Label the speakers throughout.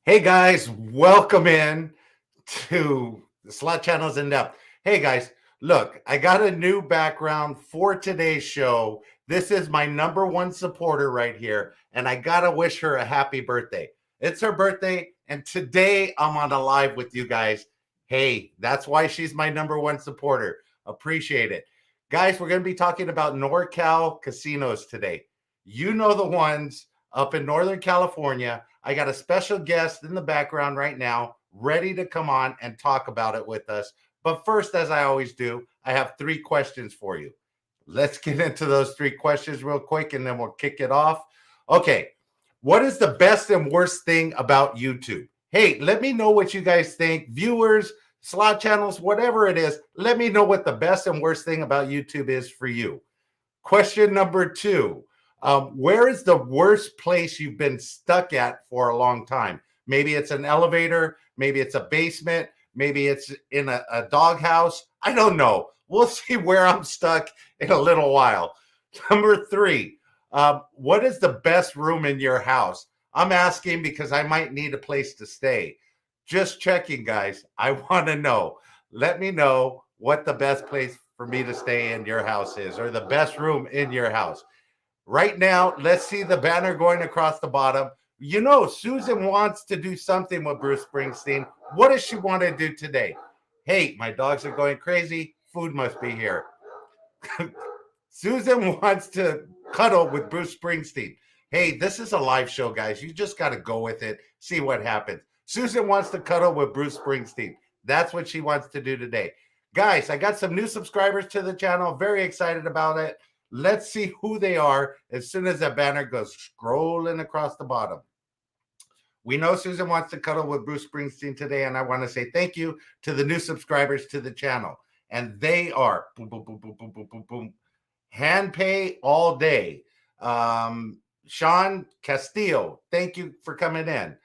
Speaker 1: Hey guys, welcome in to the Slot Channels in Depth. Hey guys, look, I got a new background for today's show. This is my number one supporter right here, and I gotta wish her a happy birthday. It's her birthday, and today I'm on a live with you guys. Hey, that's why she's my number one supporter. Appreciate it. Guys, we're gonna be talking about NorCal casinos today. You know the ones up in Northern California. I got a special guest in the background right now, ready to come on and talk about it with us. But first, as I always do, I have three questions for you. Let's get into those three questions real quick and then we'll kick it off. Okay. What is the best and worst thing about YouTube? Hey, let me know what you guys think. Viewers, slot channels, whatever it is, let me know what the best and worst thing about YouTube is for you. Question number two. Where is the worst place you've been stuck at for a long time? Maybe it's an elevator, maybe it's a basement, maybe it's in a doghouse. I don't know. We'll see where I'm stuck in a little while. Number three, what is the best room in your house? I'm asking because I might need a place to stay. Just checking, guys. I want to know. Let me know what the best place for me to stay in your house is, or the best room in your house. Right now, let's see the banner going across the bottom. You know, Susan wants to do something with Bruce Springsteen. What does she want to do today? Hey, my dogs are going crazy. Food must be here. Susan wants to cuddle with Bruce Springsteen. Hey, this is a live show, guys. You just got to go with it, see what happens. Susan wants to cuddle with Bruce Springsteen. That's what she wants to do today. Guys, I got some new subscribers to the channel. Very excited about it. Let's see who they are as soon as that banner goes scrolling across the bottom. We know Susan wants to cuddle with Bruce Springsteen today, and I want to say thank you to the new subscribers to the channel. And they are boom, boom, boom, boom, boom, boom, boom, boom. Hand pay all day. Sean Castillo, thank you for coming in.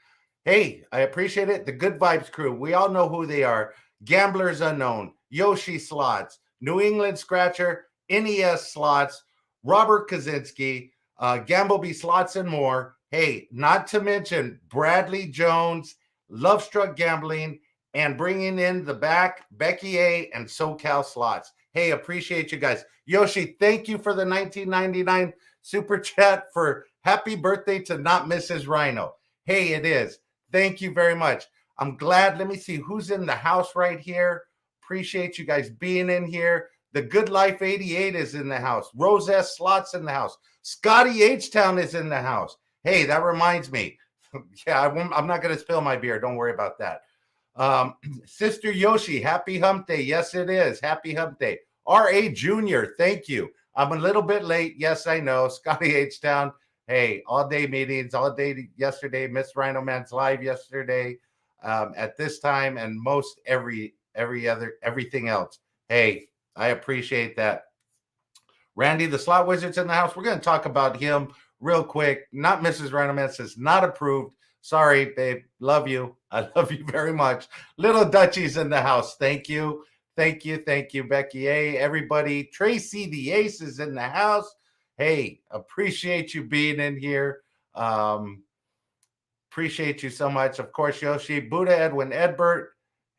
Speaker 1: Hey, I appreciate it. The Good Vibes crew, we all know who they are. Gamblers Unknown, Yoshi Slots, New England Scratcher, NES Slots, Robert Kaczynski, Gambleby Slots, and more. Hey, not to mention Bradley Jones, Love Struck Gambling, and bringing in the back, Becky A. and SoCal Slots. Hey, appreciate you guys. Yoshi, thank you for the 1999 super chat for happy birthday to not Mrs. Rhino. Hey, it is. Thank you very much. I'm glad. Let me see who's in the house right here. Appreciate you guys being in here. The Good Life 88 is in the house. Rose S. Slots in the house. Scotty H-Town is in the house. Hey, that reminds me. Yeah, I'm not going to spill my beer. Don't worry about that. Sister Yoshi, happy hump day. Yes, it is. Happy hump day. R.A. Jr., thank you. I'm a little bit late. Yes, I know. Scotty H-Town. Hey, all day meetings, all day yesterday. Miss RhinoMan's live yesterday at this time, and most everything else. Hey, I appreciate that. Randy, the Slot Wizard's in the house. We're going to talk about him real quick. Not Mrs. RhinoMan says not approved. Sorry, babe. Love you. I love you very much. Little Dutchie's in the house. Thank you. Thank you. Thank you, Becky A. Everybody. Tracy the Ace is in the house. Hey, appreciate you being in here. Appreciate you so much. Of course, Yoshi, Buddha, Edwin, Edbert.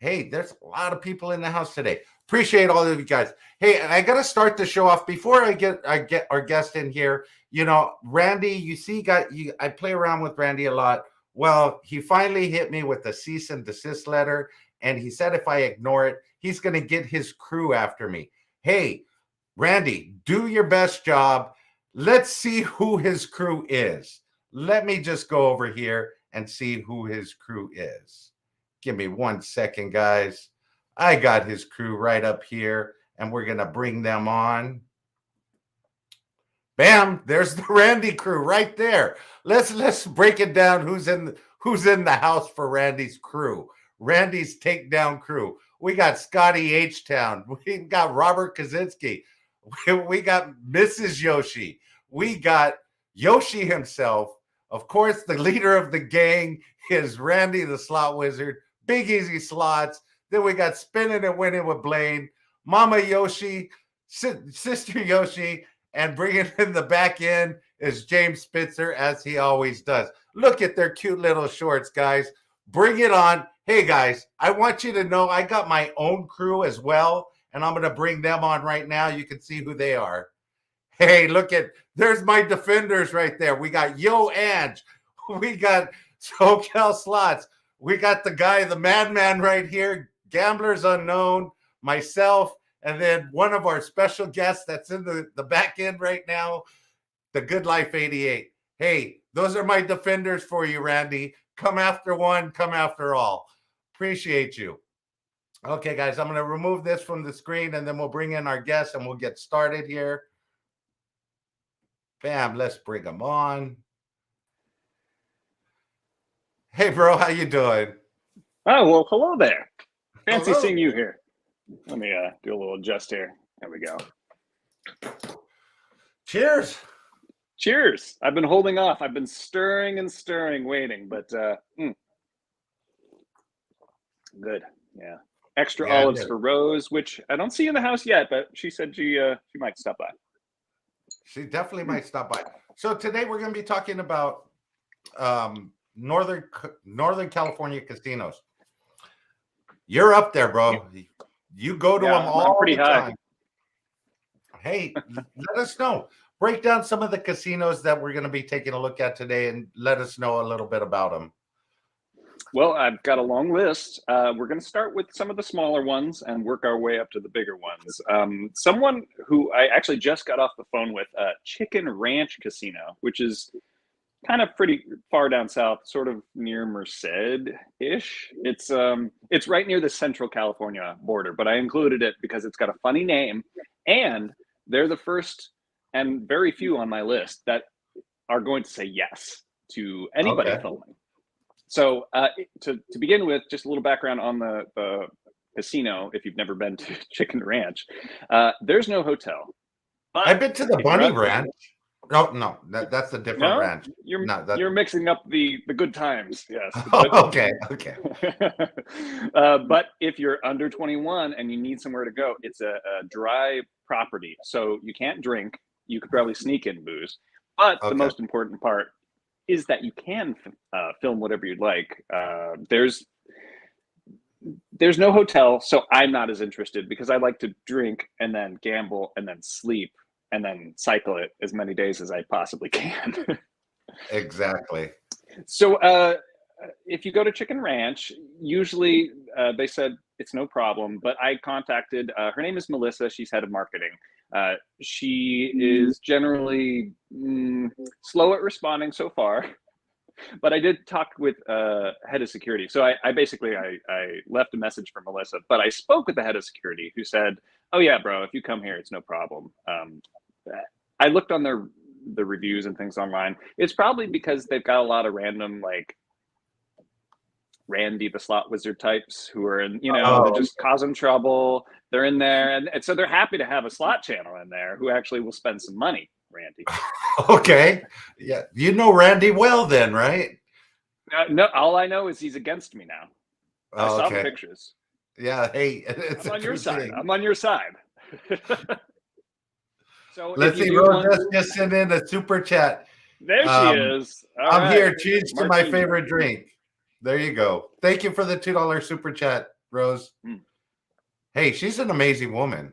Speaker 1: Hey, there's a lot of people in the house today. Appreciate all of you guys. Hey, I got to start the show off before I get our guest in here. You know, Randy, you see, I play around with Randy a lot. Well, he finally hit me with a cease and desist letter, and he said if I ignore it, he's going to get his crew after me. Hey, Randy, do your best job. Let's see who his crew is. Let me just go over here and see who his crew is. Give me 1 second, guys. I got his crew right up here, and we're going to bring them on. Bam, there's the Randy crew right there. Let's break it down who's in the house for Randy's crew. Randy's takedown crew. We got Scotty H-Town. We got Robert Kaczynski. We got Mrs. Yoshi. We got Yoshi himself. Of course, the leader of the gang is Randy the Slot Wizard. Big Easy Slots. Then we got Spinning and Winning with Blaine. Mama Yoshi, Sister Yoshi, and bringing in the back end is James Spitzer, as he always does. Look at their cute little shorts, guys. Bring it on. Hey guys, I want you to know I got my own crew as well, and I'm going to bring them on right now. You can see who they are. Hey, look at, there's my defenders right there. We got Yo Ange. We got SoCal Slots. We got the guy, the madman right here, Gamblers Unknown, myself, and then one of our special guests that's in the back end right now, the Good Life 88. Hey, those are my defenders for you, Randy. Come after one, come after all. Appreciate you. Okay, guys, I'm going to remove this from the screen, and then we'll bring in our guests, and we'll get started here. Bam, let's bring them on. Hey, bro, how you doing?
Speaker 2: Oh, well, hello there. Fancy
Speaker 1: Hello.
Speaker 2: seeing you here. Let me do a little adjust here. There we go.
Speaker 1: Cheers.
Speaker 2: Cheers. I've been holding off. I've been stirring and stirring, waiting, but good. Yeah. Extra olives for Rose, which I don't see in the house yet, but she said she might stop by.
Speaker 1: She definitely might stop by. So today we're going to be talking about Northern California casinos. You're up there, bro. You go to them all
Speaker 2: pretty
Speaker 1: the
Speaker 2: high.
Speaker 1: time. Hey, let us know. Break down some of the casinos that we're going to be taking a look at today, and let us know a little bit about them.
Speaker 2: Well, I've got a long list. We're going to start with some of the smaller ones and work our way up to the bigger ones. Someone who I actually just got off the phone with, Chicken Ranch Casino, which is kind of pretty far down south, sort of near Merced-ish. It's right near the Central California border, but I included it because it's got a funny name, and they're the first and very few on my list that are going to say yes to anybody filming. So to begin with, just a little background on the casino, if you've never been to Chicken Ranch. There's no hotel.
Speaker 1: I've been to the Bunny Ranch. No, that's a different ranch.
Speaker 2: You're mixing up the good times. Yes.
Speaker 1: Okay.
Speaker 2: But if you're under 21 and you need somewhere to go, it's a dry property, so you can't drink. You could probably sneak in booze, but the most important part is that you can film whatever you'd like. There's no hotel, so I'm not as interested because I like to drink and then gamble and then sleep and then cycle it as many days as I possibly can.
Speaker 1: Exactly.
Speaker 2: So if you go to Chicken Ranch, usually they said it's no problem, but I contacted, her name is Melissa. She's head of marketing. She is generally slow at responding so far, but I did talk with head of security. So I basically left a message for Melissa, but I spoke with the head of security who said, oh yeah, bro, if you come here, it's no problem. I looked on the reviews and things online. It's probably because they've got a lot of random, like Randy the slot wizard types who are in, they're just causing trouble. They're in there, and so they're happy to have a slot channel in there who actually will spend some money. Randy.
Speaker 1: Okay. Yeah, you know Randy well then, right?
Speaker 2: No, all I know is he's against me now. I saw the pictures.
Speaker 1: Yeah, hey,
Speaker 2: I'm on your side. I'm on your side. So
Speaker 1: let's see, Rose just sent in a super chat.
Speaker 2: There she is.
Speaker 1: I'm here. Cheers to my favorite drink. There you go. Thank you for the $2 super chat, Rose. Hey, she's an amazing woman.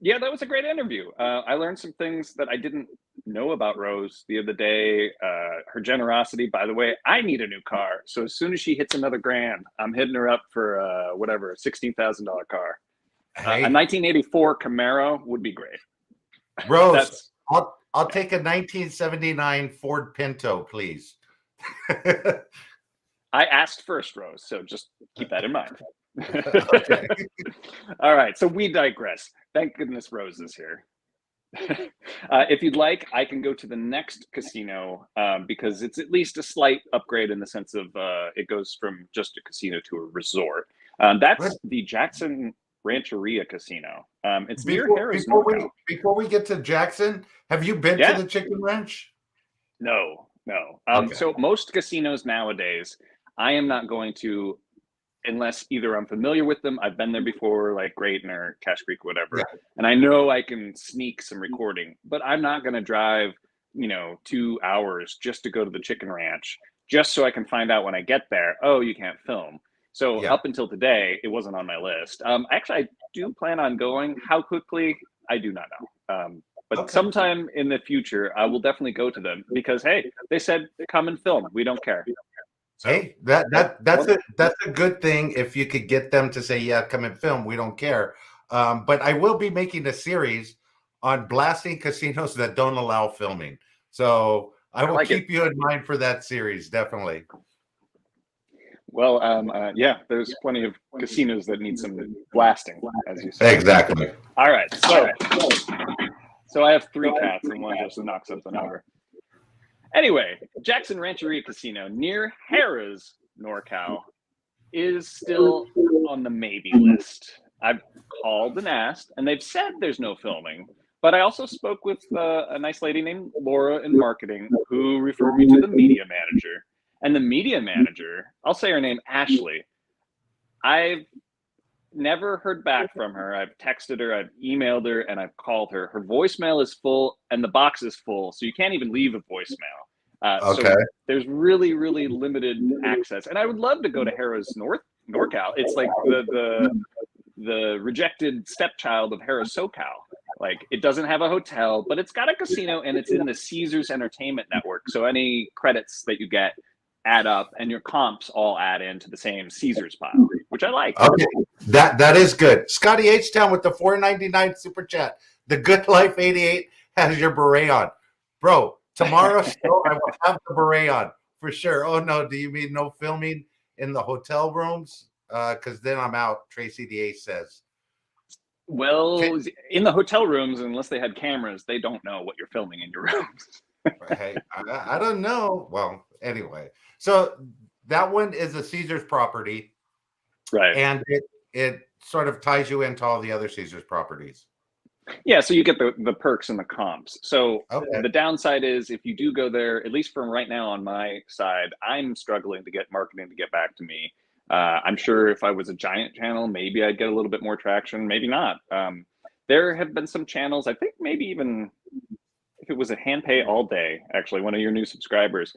Speaker 2: Yeah, that was a great interview. I learned some things that I didn't know about Rose the other day. Her generosity, by the way. I need a new car, so as soon as she hits another grand, I'm hitting her up for a $16,000 car.
Speaker 1: Hey.
Speaker 2: A 1984 Camaro would be great.
Speaker 1: Rose, I'll take a 1979 Ford Pinto, please.
Speaker 2: I asked first, Rose, so just keep that in mind. All right, so we digress. Thank goodness Rose is here. If you'd like, I can go to the next casino because it's at least a slight upgrade in the sense of it goes from just a casino to a resort. That's the Jackson Rancheria Casino. It's near Harris.
Speaker 1: Before we get to Jackson, have you been to the Chicken Ranch?
Speaker 2: No. So most casinos nowadays, I am not going to, unless either I'm familiar with them, I've been there before, like Grayton or Cache Creek, whatever, and I know I can sneak some recording, but I'm not going to drive, 2 hours just to go to the Chicken Ranch just so I can find out when I get there, oh, you can't film. So
Speaker 1: Yeah.
Speaker 2: up until today, it wasn't on my list. Actually, I do plan on going. How quickly, I do not know. But sometime in the future, I will definitely go to them because, hey, they said come and film. We don't care. So,
Speaker 1: hey, that's a good thing if you could get them to say, yeah, come and film. We don't care. But I will be making a series on blasting casinos that don't allow filming. So I will keep you in mind for that series, definitely.
Speaker 2: Well, yeah, there's plenty of casinos that need some blasting, as you say.
Speaker 1: Exactly.
Speaker 2: All right, so I have 3 cats and one just knocked something over. Anyway, Jackson Rancheria Casino near Harrah's, NorCal, is still on the maybe list. I've called and asked, and they've said there's no filming. But I also spoke with a nice lady named Laura in marketing who referred me to the media manager. And the media manager, I'll say her name, Ashley. I've never heard back from her. I've texted her, I've emailed her, and I've called her. Her voicemail is full and the box is full, so you can't even leave a voicemail. So there's really, really limited access. And I would love to go to Harrah's NorCal. It's like the rejected stepchild of Harrah's SoCal. Like, it doesn't have a hotel, but it's got a casino and it's in the Caesars Entertainment Network. So any credits that you get add up and your comps all add into the same Caesars pile, which I like.
Speaker 1: Okay, that is good. Scotty H-Town with the $4.99 super chat. The Good Life 88 has your beret on. Bro, tomorrow's show I will have the beret on for sure. Oh no, do you mean no filming in the hotel rooms? Because then I'm out, Tracy the Ace says.
Speaker 2: Well, in the hotel rooms, unless they had cameras, they don't know what you're filming in your rooms.
Speaker 1: Hey, I don't know. Well, anyway, so that one is a Caesars property,
Speaker 2: right?
Speaker 1: And it sort of ties you into all the other Caesars properties.
Speaker 2: Yeah, so you get the perks and the comps. So the downside is if you do go there, at least from right now on my side, I'm struggling to get marketing to get back to me. I'm sure if I was a giant channel, maybe I'd get a little bit more traction, maybe not. There have been some channels, I think maybe even if it was a hand pay all day, actually, one of your new subscribers,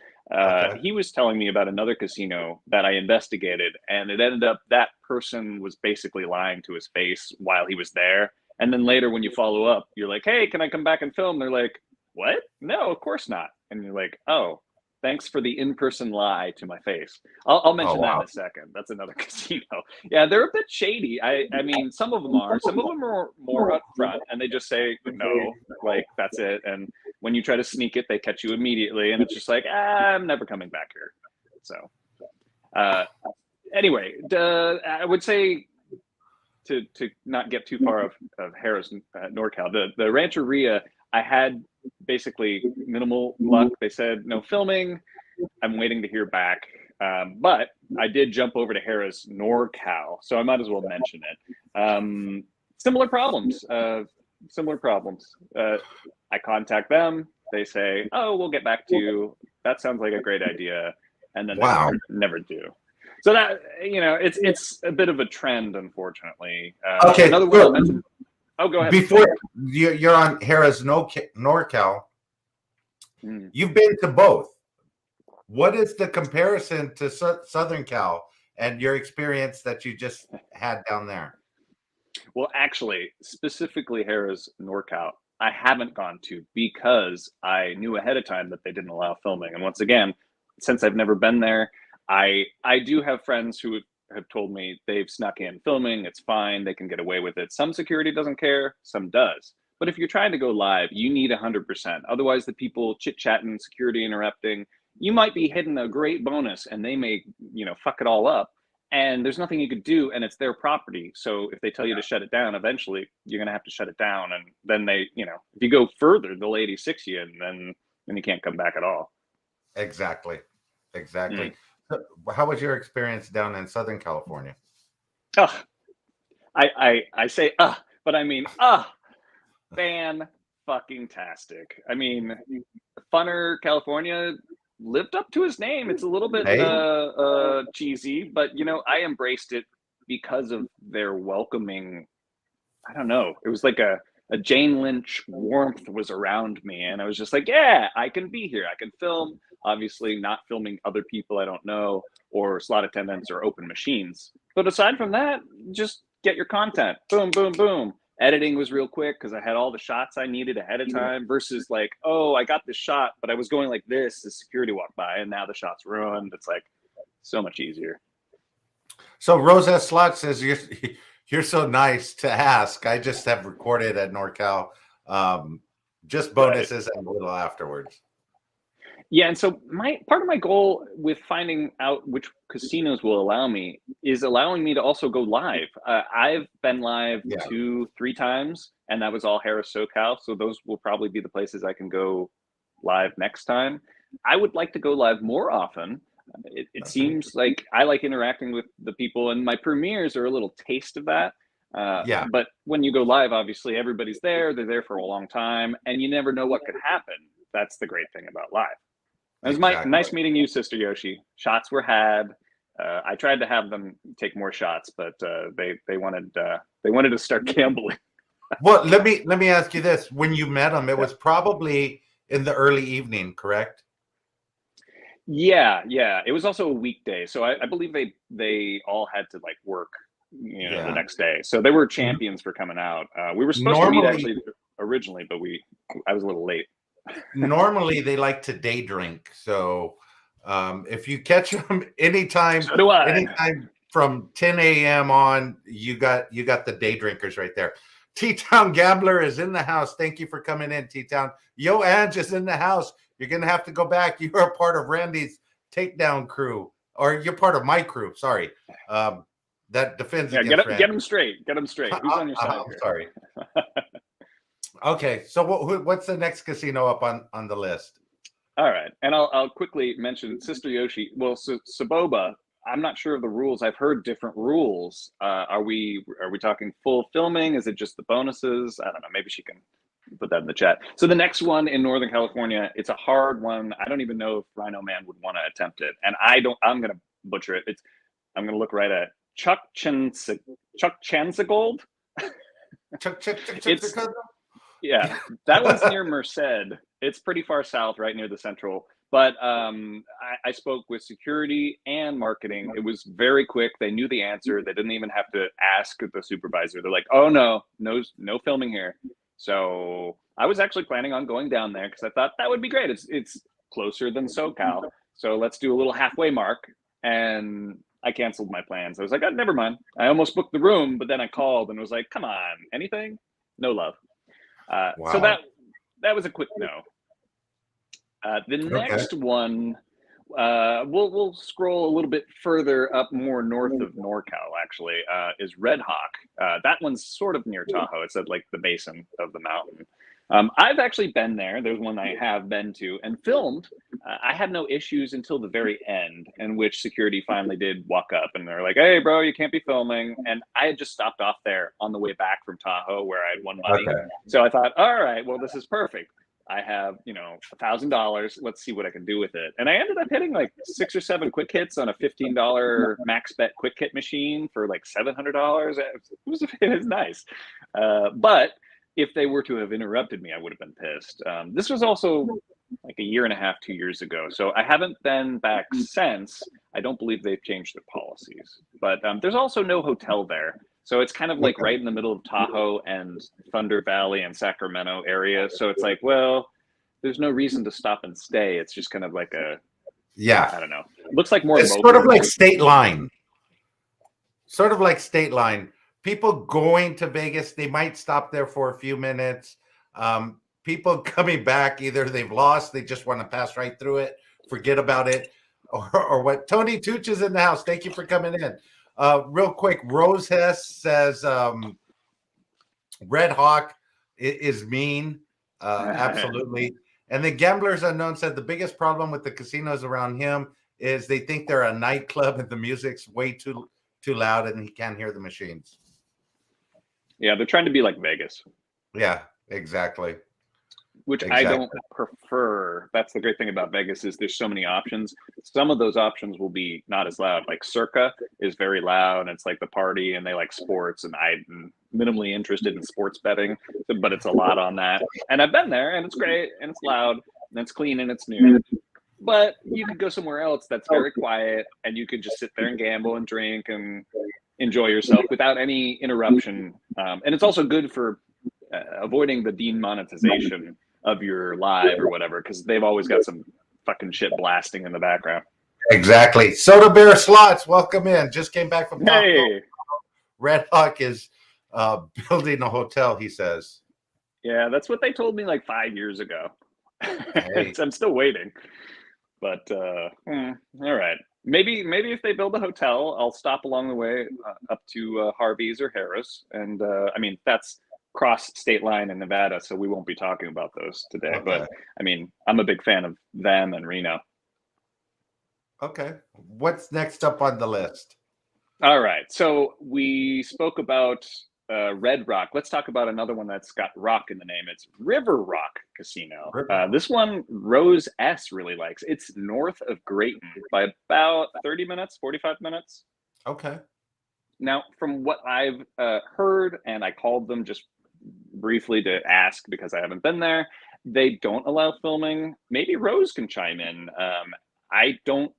Speaker 2: he was telling me about another casino that I investigated, and it ended up that person was basically lying to his face while he was there. And then later when you follow up, you're like, hey, can I come back and film? They're like, what? No, of course not. And you're like, oh, thanks for the in-person lie to my face. I'll mention that in a second. That's another casino. Yeah, they're a bit shady. I mean, some of them are. Some of them are more upfront, and they just say, no, like, that's it. And when you try to sneak it, they catch you immediately. And it's just like, I'm never coming back here. So anyway, I would say, to not get too far of Harrah's NorCal, the Rancheria, I had basically minimal luck. They said no filming. I'm waiting to hear back. But I did jump over to Harrah's NorCal, so I might as well mention it. Similar problems. I contact them. They say, oh, we'll get back to you. That sounds like a great idea. And then they never do. So that, it's a bit of a trend, unfortunately.
Speaker 1: Okay.
Speaker 2: Another one I'll mention. Oh, go ahead.
Speaker 1: Before you're on Harrah's NorCal, you've been to both. What is the comparison to Southern Cal and your experience that you just had down there?
Speaker 2: Well, actually, specifically Harrah's NorCal, I haven't gone to because I knew ahead of time that they didn't allow filming. And once again, since I've never been there, I do have friends who have told me they've snuck in filming. It's fine. They can get away with it. Some security doesn't care. Some does. But if you're trying to go live, you need 100%. Otherwise, the people chit-chatting, security interrupting, you might be hitting a great bonus and they may, fuck it all up. And there's nothing you could do, and it's their property. So if they tell you to shut it down, eventually you're going to have to shut it down. And then they, if you go further, they'll 86 you, and then you can't come back at all.
Speaker 1: Exactly. How was your experience down in Southern California?
Speaker 2: I say but I mean fan-fucking-tastic. I mean, Funner California lived up to his name. It's a little bit cheesy, but I embraced it because of their welcoming. I don't know. It was like a Jane Lynch warmth was around me, and I was just like, yeah, I can be here. I can film. obviously not filming other people I don't know or slot attendants or open machines. But aside from that, just get your content. Boom, boom, boom. Editing was real quick because I had all the shots I needed ahead of time versus like, oh, I got this shot, but I was going like this as security walked by and now the shot's ruined. It's like so much easier.
Speaker 1: So Rosette Slot says you're so nice to ask. I just have recorded at NorCal, just bonuses and a little afterwards.
Speaker 2: Yeah, and so part of my goal with finding out which casinos will allow me is allowing me to also go live. I've been live 2-3 times, and that was all Harris SoCal. So those will probably be the places I can go live next time. I would like to go live more often. It seems like I like interacting with the people, and my premieres are a little taste of that. But when you go live, obviously everybody's there. They're there for a long time, and you never know what could happen. That's the great thing about live. It was nice meeting you, Sister Yoshi. Shots were had. I tried to have them take more shots, but they wanted to start gambling.
Speaker 1: Well, let me ask you this: when you met them, it was probably in the early evening, correct?
Speaker 2: Yeah. It was also a weekday, so I believe they all had to like work, the next day. So they were champions for coming out. We were supposed to meet actually originally, but I was a little late.
Speaker 1: Normally they like to day drink, so if you catch them anytime from 10 a.m. on, you got the day drinkers right there. T-Town Gambler is in the house. Thank you for coming in, T-Town. Yo Ange is in the house. You're gonna have to go back. You are a part of Randy's takedown crew, or you're part of my crew. Sorry, that defends against Randy.
Speaker 2: Get them straight. Who's on your side?
Speaker 1: I'm sorry. Okay, so what's the next casino up on the list?
Speaker 2: All right, and I'll quickly mention Sister Yoshi. Well, Saboba, I'm not sure of the rules. I've heard different rules. Are we talking full filming? Is it just the bonuses? I don't know. Maybe she can put that in the chat. So the next one in Northern California, it's a hard one. I don't even know if RhinoMan would want to attempt it, and I'm going to butcher it. I'm going to look right at Chuck Chanzagold. Yeah, that one's near Merced. It's pretty far south, right near the Central. But I spoke with security and marketing. It was very quick. They knew the answer. They didn't even have to ask the supervisor. They're like, oh, no filming here. So I was actually planning on going down there because I thought that would be great. It's closer than SoCal. So let's do a little halfway mark. And I canceled my plans. I was like, oh, never mind. I almost booked the room, but then I called and was like, come on, anything? No love. So that was a quick no. The next one, we'll scroll a little bit further up, more north of NorCal, actually, is Red Hawk. That one's sort of near Tahoe. It's at like the basin of the mountain. I've actually been there. There's one I have been to and filmed. I had no issues until the very end, in which security finally did walk up and they're like, hey, bro, you can't be filming. And I had just stopped off there on the way back from Tahoe where I had won money. Okay. So I thought, all right, well, this is perfect. I have, $1,000. Let's see what I can do with it. And I ended up hitting like 6 or 7 quick hits on a $15 max bet quick hit machine for like $700. It was nice. But if they were to have interrupted me, I would have been pissed. This was also like a year and a half, 2 years ago. So I haven't been back since. I don't believe they've changed their policies. But there's also no hotel there. So it's kind of like right in the middle of Tahoe and Thunder Valley and Sacramento area. So it's like, well, there's no reason to stop and stay. It's just kind of like I don't know. It looks like more.
Speaker 1: It's sort of like state line. Sort of like state line. People going to Vegas, they might stop there for a few minutes. People coming back, either they've lost, they just want to pass right through it, forget about it, or what. Tony Tooch is in the house. Thank you for coming in. Real quick, Rose Hess says Red Hawk is mean. Absolutely. And the Gamblers Unknown said the biggest problem with the casinos around him is they think they're a nightclub and the music's way too loud and he can't hear the machines. Yeah,
Speaker 2: they're trying to be like Vegas.
Speaker 1: Yeah, exactly.
Speaker 2: Which I don't prefer. That's the great thing about Vegas is there's so many options. Some of those options will be not as loud. Like Circa is very loud and it's like the party and they like sports and I'm minimally interested in sports betting, but it's a lot on that. And I've been there and it's great and it's loud and it's clean and it's new. But you could go somewhere else that's very quiet, and you could just sit there and gamble and drink and enjoy yourself without any interruption. And it's also good for avoiding the demonetization of your live or whatever, because they've always got some fucking shit blasting in the background.
Speaker 1: Exactly. Soda Bear Slots, welcome in. Just came back from Taco.
Speaker 2: Hey.
Speaker 1: Red Hawk is building a hotel, he says.
Speaker 2: Yeah, that's what they told me like 5 years ago.
Speaker 1: Hey.
Speaker 2: I'm still waiting. But all right, maybe if they build a hotel, I'll stop along the way up to Harvey's or Harris, and I mean that's cross state line in Nevada, so we won't be talking about those today. Okay. But I mean, I'm a big fan of them and Reno.
Speaker 1: Okay, what's next up on the list?
Speaker 2: All right, so we spoke about Red Rock. Let's talk about another one that's got rock in the name. It's River Rock Casino. This one Rose S really likes. It's north of Grayton by about 30 minutes, 45 minutes.
Speaker 1: Okay.
Speaker 2: Now, from what I've heard, and I called them just briefly to ask because I haven't been there, they don't allow filming. Maybe Rose can chime in. I don't,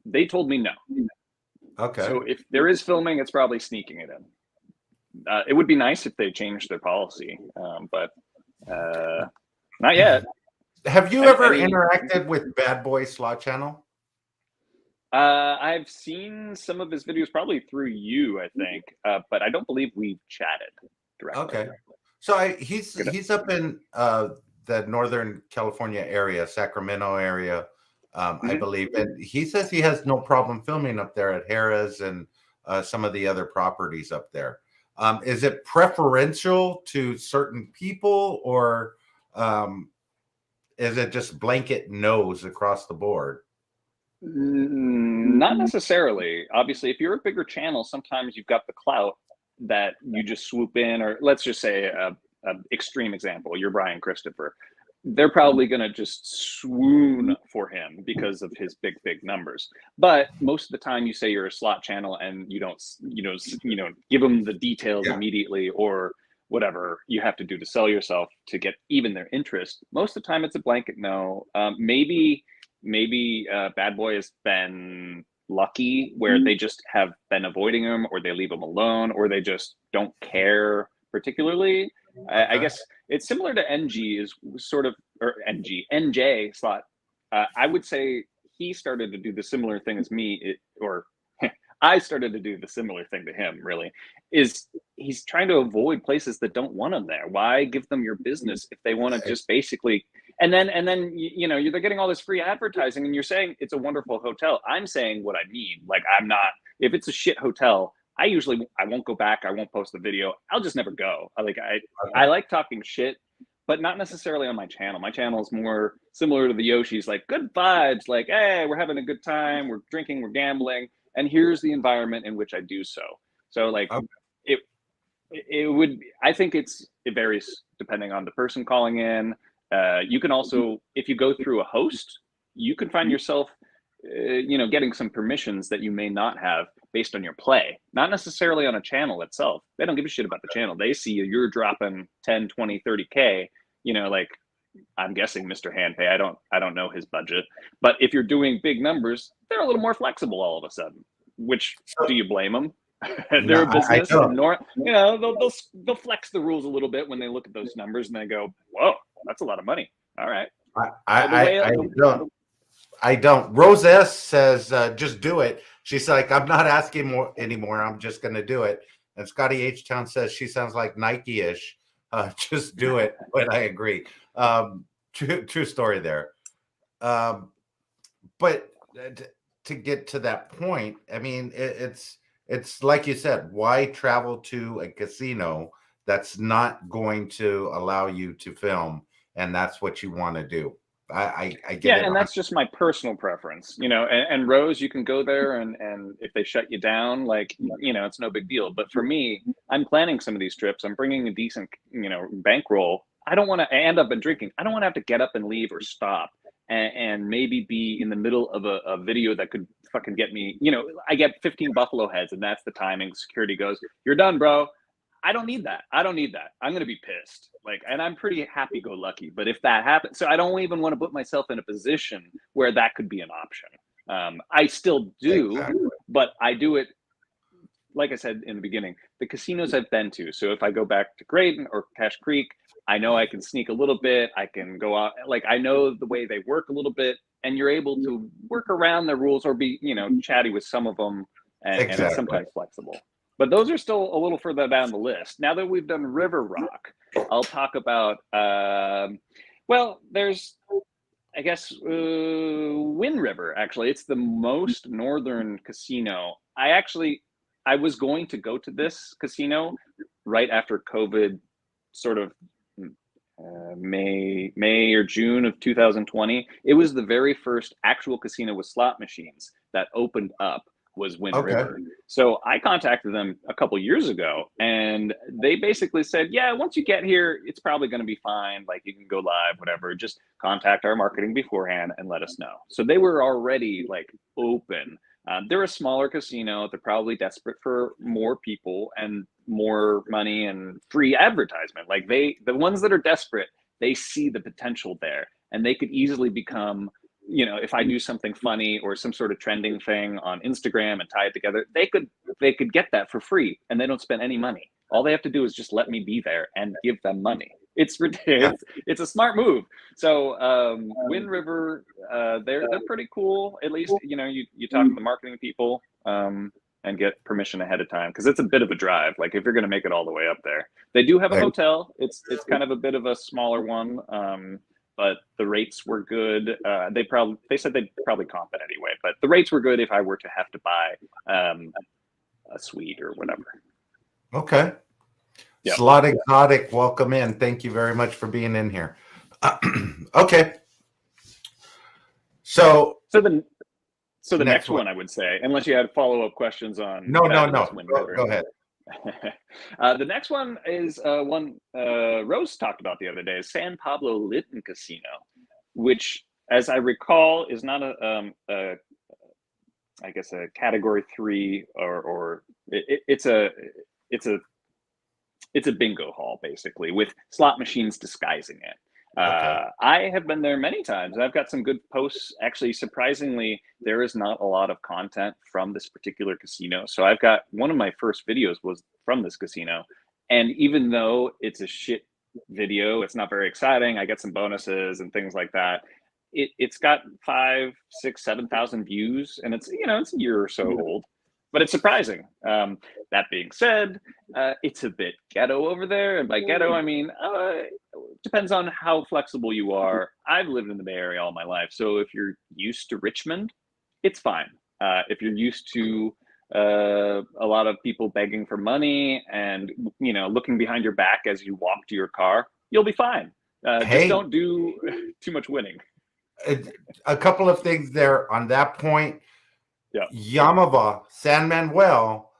Speaker 2: they told me no.
Speaker 1: Okay.
Speaker 2: So if there is filming, it's probably sneaking it in. It would be nice if they changed their policy, but not yet.
Speaker 1: Have you ever interacted with Bad Boy Slot Channel?
Speaker 2: I've seen some of his videos, probably through you, I think, but I don't believe we've chatted directly.
Speaker 1: Okay, so he's up in the Northern California area, Sacramento area, I believe, and he says he has no problem filming up there at Harrah's and some of the other properties up there. Is it preferential to certain people, or is it just blanket no's across the board?
Speaker 2: Not necessarily. Obviously, if you're a bigger channel, sometimes you've got the clout that you just swoop in, or let's just say a extreme example, you're Brian Christopher. They're probably going to just swoon for him because of his big numbers. But most of the time you say you're a slot channel and you don't give them the details immediately, or whatever you have to do to sell yourself to get even their interest. Most of the time it's a blanket no. Maybe Bad Boy has been lucky where they just have been avoiding him, or they leave him alone, or they just don't care particularly. I guess it's similar to NG is sort of, or NJ Slot. I would say he started to do the similar thing as me, or I started to do the similar thing to him, really, is he's trying to avoid places that don't want him there. Why give them your business if they want to just basically, and then they're getting all this free advertising, and you're saying it's a wonderful hotel. I'm saying what I mean. Like, I'm not, if it's a shit hotel, I won't go back. I won't post the video. I'll just never go. I like talking shit, but not necessarily on my channel. My channel is more similar to the Yoshis, like good vibes, like, hey, we're having a good time, we're drinking, we're gambling, and here's the environment in which I do so. So like it would, I think it varies depending on the person calling in. You can also, if you go through a host, you can find yourself getting some permissions that you may not have based on your play, not necessarily on a channel itself. They don't give a shit about the channel. They see you're dropping 10, 20, 30K, like, I'm guessing Mr. Handpay. I don't know his budget, but if you're doing big numbers, they're a little more flexible all of a sudden, which, do you blame them? They're a business. They'll flex the rules a little bit when they look at those numbers and they go, whoa, that's a lot of money. All right.
Speaker 1: I don't. Rose S says, just do it. She's like, I'm not asking anymore. I'm just going to do it. And Scotty H. Town says she sounds like Nike-ish. Just do it. But I agree. True story there. But to get to that point, I mean, it's like you said, why travel to a casino that's not going to allow you to film, and that's what you want to do? I get it.
Speaker 2: And that's just my personal preference, and Rose, you can go there and if they shut you down, like, it's no big deal. But for me, I'm planning some of these trips. I'm bringing a decent, bankroll. I don't want to end up drinking. I don't want to have to get up and leave or stop and maybe be in the middle of a video that could fucking get me, I get 15 buffalo heads and that's the timing. Security goes, you're done, bro. I don't need that. I don't need that. I'm going to be pissed. Like, and I'm pretty happy-go-lucky. But if that happens, so I don't even want to put myself in a position where that could be an option. I still do,
Speaker 1: Exactly.
Speaker 2: but I do it, like I said in the beginning, the casinos I've been to. So if I go back to Graydon or Cache Creek, I know I can sneak a little bit. I can go out, like I know the way they work a little bit, and you're able to work around the rules or be, chatty with some of them, and it's
Speaker 1: Exactly.
Speaker 2: sometimes flexible. But those are still a little further down the list. Now that we've done River Rock, I'll talk about, well, there's, I guess, Wind River, actually. It's the most northern casino. I was going to go to this casino right after COVID, sort of May or June of 2020. It was the very first actual casino with slot machines that opened up, was Wind River. So I contacted them a couple years ago, and they basically said, yeah, once you get here, it's probably going to be fine. Like, you can go live, whatever. Just contact our marketing beforehand and let us know. So they were already like open. They're a smaller casino. They're probably desperate for more people and more money and free advertisement. Like, the ones that are desperate, they see the potential there, and they could easily become, if I do something funny or some sort of trending thing on Instagram and tie it together, they could get that for free, and they don't spend any money. All they have to do is just let me be there and give them money. It's ridiculous. It's a smart move. So Wind River, they're pretty cool. At least you talk to the marketing people and get permission ahead of time, because it's a bit of a drive. Like, if you're going to make it all the way up there, they do have a hotel. It's kind of a bit of a smaller one. But the rates were good. They said they'd probably comp it anyway, but the rates were good if I were to have to buy a suite or whatever.
Speaker 1: Okay.
Speaker 2: Yep.
Speaker 1: Slot Exotic, welcome in. Thank you very much for being in here. Okay. So
Speaker 2: the next one, I would say, unless you had follow-up questions on.
Speaker 1: No. Go ahead.
Speaker 2: The next one is one Rose talked about the other day, San Pablo Litton Casino, which, as I recall, is not I guess a category 3 or it's a bingo hall, basically, with slot machines disguising it.
Speaker 1: Okay.
Speaker 2: I have been there many times. I've got some good posts. Actually, surprisingly, there is not a lot of content from this particular casino. So I've got one of my first videos was from this casino. And even though it's a shit video, it's not very exciting. I get some bonuses and things like that. It's got 5, 6, 7,000 views, and it's a year or so old. But it's surprising. That being said, it's a bit ghetto over there. And by ghetto, I mean, depends on how flexible you are. I've lived in the Bay Area all my life. So if you're used to Richmond, it's fine. If you're used to a lot of people begging for money and, looking behind your back as you walk to your car, you'll be fine. Just don't do too much winning.
Speaker 1: A couple of things there on that point.
Speaker 2: Yeah.
Speaker 1: Yamava, San Manuel,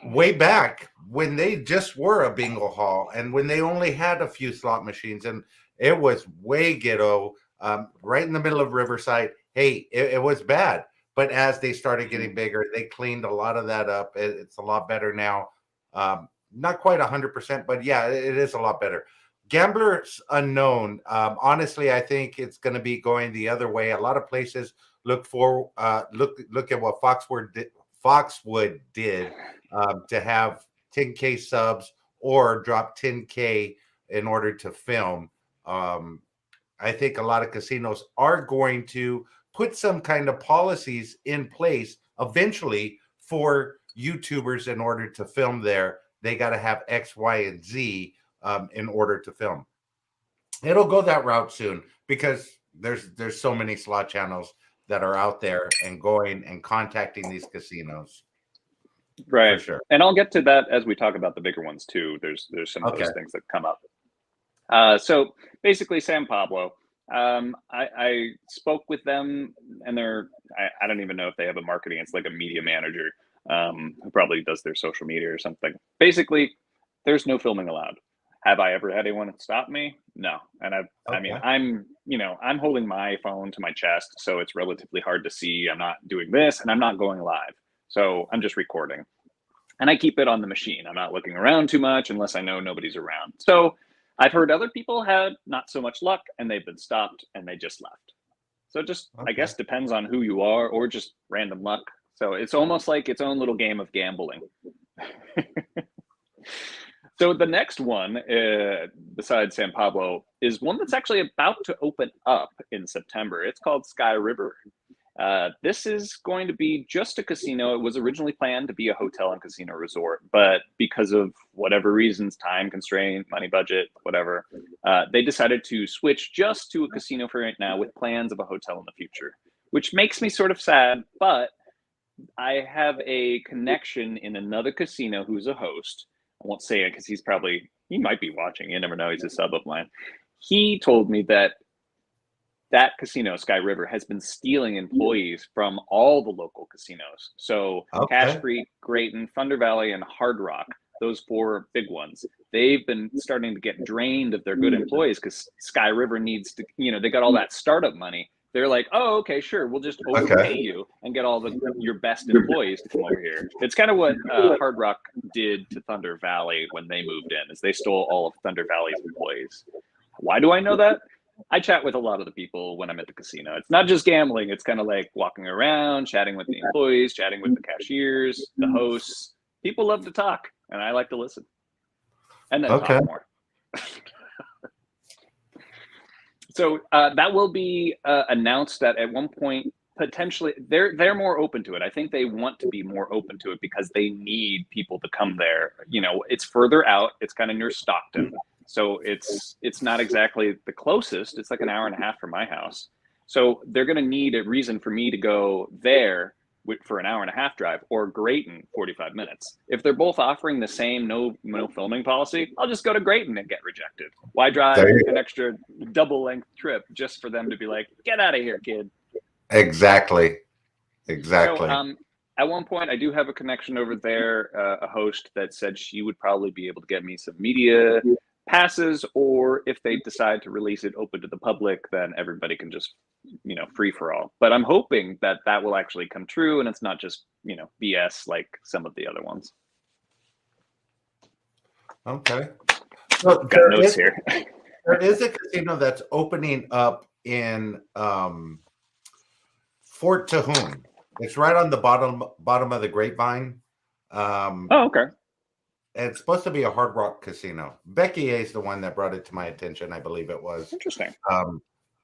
Speaker 1: way back when they just were a bingo hall and when they only had a few slot machines, and it was way ghetto, right in the middle of Riverside. Hey, it was bad. But as they started getting bigger, they cleaned a lot of that up. It's a lot better now. Not quite 100%, but yeah, it is a lot better. Gamblers Unknown. Honestly, I think it's going to be going the other way. A lot of places look at what Foxwood did to have 10K subs or drop 10K in order to film. I think a lot of casinos are going to put some kind of policies in place eventually for YouTubers in order to film there. They got to have X, Y, and Z in order to film. It'll go that route soon because there's so many slot channels that are out there and going and contacting these casinos.
Speaker 2: Right.
Speaker 1: For sure.
Speaker 2: And I'll get to that as we talk about the bigger ones too. There's some of those things that come up. So basically San Pablo, I spoke with them, and I don't even know if they have a marketing. It's like a media manager who probably does their social media or something. Basically, there's no filming allowed. Have I ever had anyone stop me? No. And I mean, I'm holding my phone to my chest, so it's relatively hard to see. I'm not doing this, and I'm not going live. So I'm just recording. and I keep it on the machine. I'm not looking around too much unless I know nobody's around. So I've heard other people had not so much luck and they've been stopped and they just left. So it just, I
Speaker 1: Okay.
Speaker 2: guess, depends on who you are or just random luck. So it's almost like its own little game of gambling. So the next one, besides San Pablo, is one that's actually about to open up in September. It's called Sky River. This is going to be just a casino. It was originally planned to be a hotel and casino resort, but because of whatever reasons, time constraint, money budget, whatever, they decided to switch just to a casino for right now with plans of a hotel in the future, which makes me sort of sad, but I have a connection in another casino who's a host. I won't say it because he might be watching. You never know. He's a sub of mine. He told me that casino, Sky River, has been stealing employees from all the local casinos. So Cash
Speaker 1: Okay.
Speaker 2: Creek, Grayton, Thunder Valley, and Hard Rock, those 4 big ones, they've been starting to get drained of their good employees because Sky River needs to, they got all that startup money. They're like, oh, okay, sure, we'll just overpay you and get all your best employees to come over here. It's kind of what Hard Rock did to Thunder Valley when they moved in, is they stole all of Thunder Valley's employees. Why do I know that? I chat with a lot of the people when I'm at the casino. It's not just gambling. It's kind of like walking around, chatting with the employees, chatting with the cashiers, the hosts. People love to talk, and I like to listen and then
Speaker 1: Okay.
Speaker 2: talk more. So that will be announced that at one point, potentially, they're more open to it. I think they want to be more open to it because they need people to come there. It's further out. It's kind of near Stockton. So it's not exactly the closest. It's like an hour and a half from my house. So they're going to need a reason for me to go there for an hour and a half drive, or Grayton 45 minutes. If they're both offering the same no filming policy, I'll just go to Grayton and get rejected. Why drive an extra double length trip just for them to be like, get out of here, kid?
Speaker 1: Exactly.
Speaker 2: So at one point, I do have a connection over there, a host that said she would probably be able to get me some media passes, or if they decide to release it open to the public, then everybody can just free for all. But I'm hoping that will actually come true and it's not just BS like some of the other ones.
Speaker 1: Okay. So
Speaker 2: got notes here.
Speaker 1: There is a casino that's opening up in Fort Tahoon. It's right on the bottom of the Grapevine.
Speaker 2: Okay.
Speaker 1: And it's supposed to be a Hard Rock casino. Becky A is the one that brought it to my attention. I believe it was.
Speaker 2: Interesting.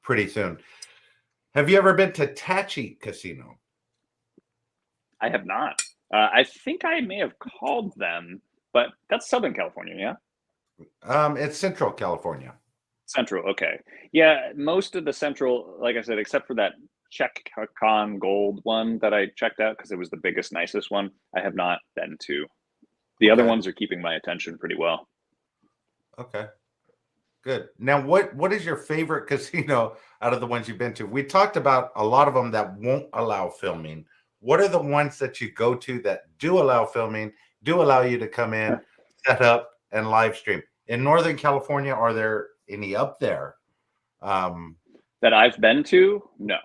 Speaker 1: Pretty soon. Have you ever been to Tachi Casino?
Speaker 2: I have not. I think I may have called them, but that's Southern California, yeah?
Speaker 1: It's Central California.
Speaker 2: Central, okay. Yeah, most of the Central, like I said, except for that Check Con Gold one that I checked out because it was the biggest, nicest one, I have not been to. The other ones are keeping my attention pretty well.
Speaker 1: Okay. Good. Now, what is your favorite casino out of the ones you've been to? We talked about a lot of them that won't allow filming. What are the ones that you go to that do allow filming, do allow you to come in, set up, and live stream? In Northern California, are there any up there?
Speaker 2: That I've been to? No.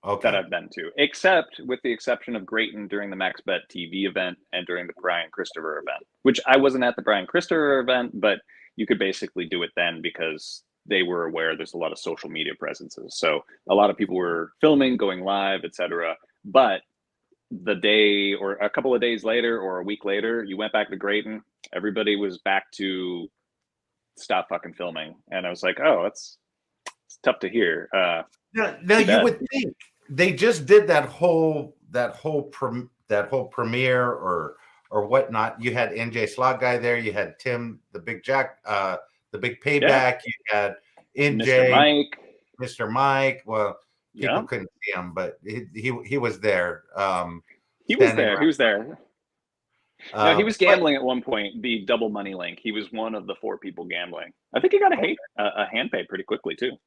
Speaker 1: Okay.
Speaker 2: That I've been to, except with the exception of Grayton during the MaxBet TV event and during the Brian Christopher event, which I wasn't at the Brian Christopher event, but you could basically do it then because they were aware there's a lot of social media presences. So a lot of people were filming, going live, etc. But the day or a couple of days later or a week later, you went back to Grayton, everybody was back to stop fucking filming. And I was like, oh, it's tough to hear.
Speaker 1: Now you would think they just did that whole premiere or whatnot. You had NJ Slot guy there. You had Tim, the Big Jack, the Big Payback. Yeah. You had NJ, Mr. Mike. Well, people couldn't see him, but he was there.
Speaker 2: He was there. He was there. No, he was gambling at one point. The double money link. He was one of the 4 people gambling. I think he got a hand pay pretty quickly too.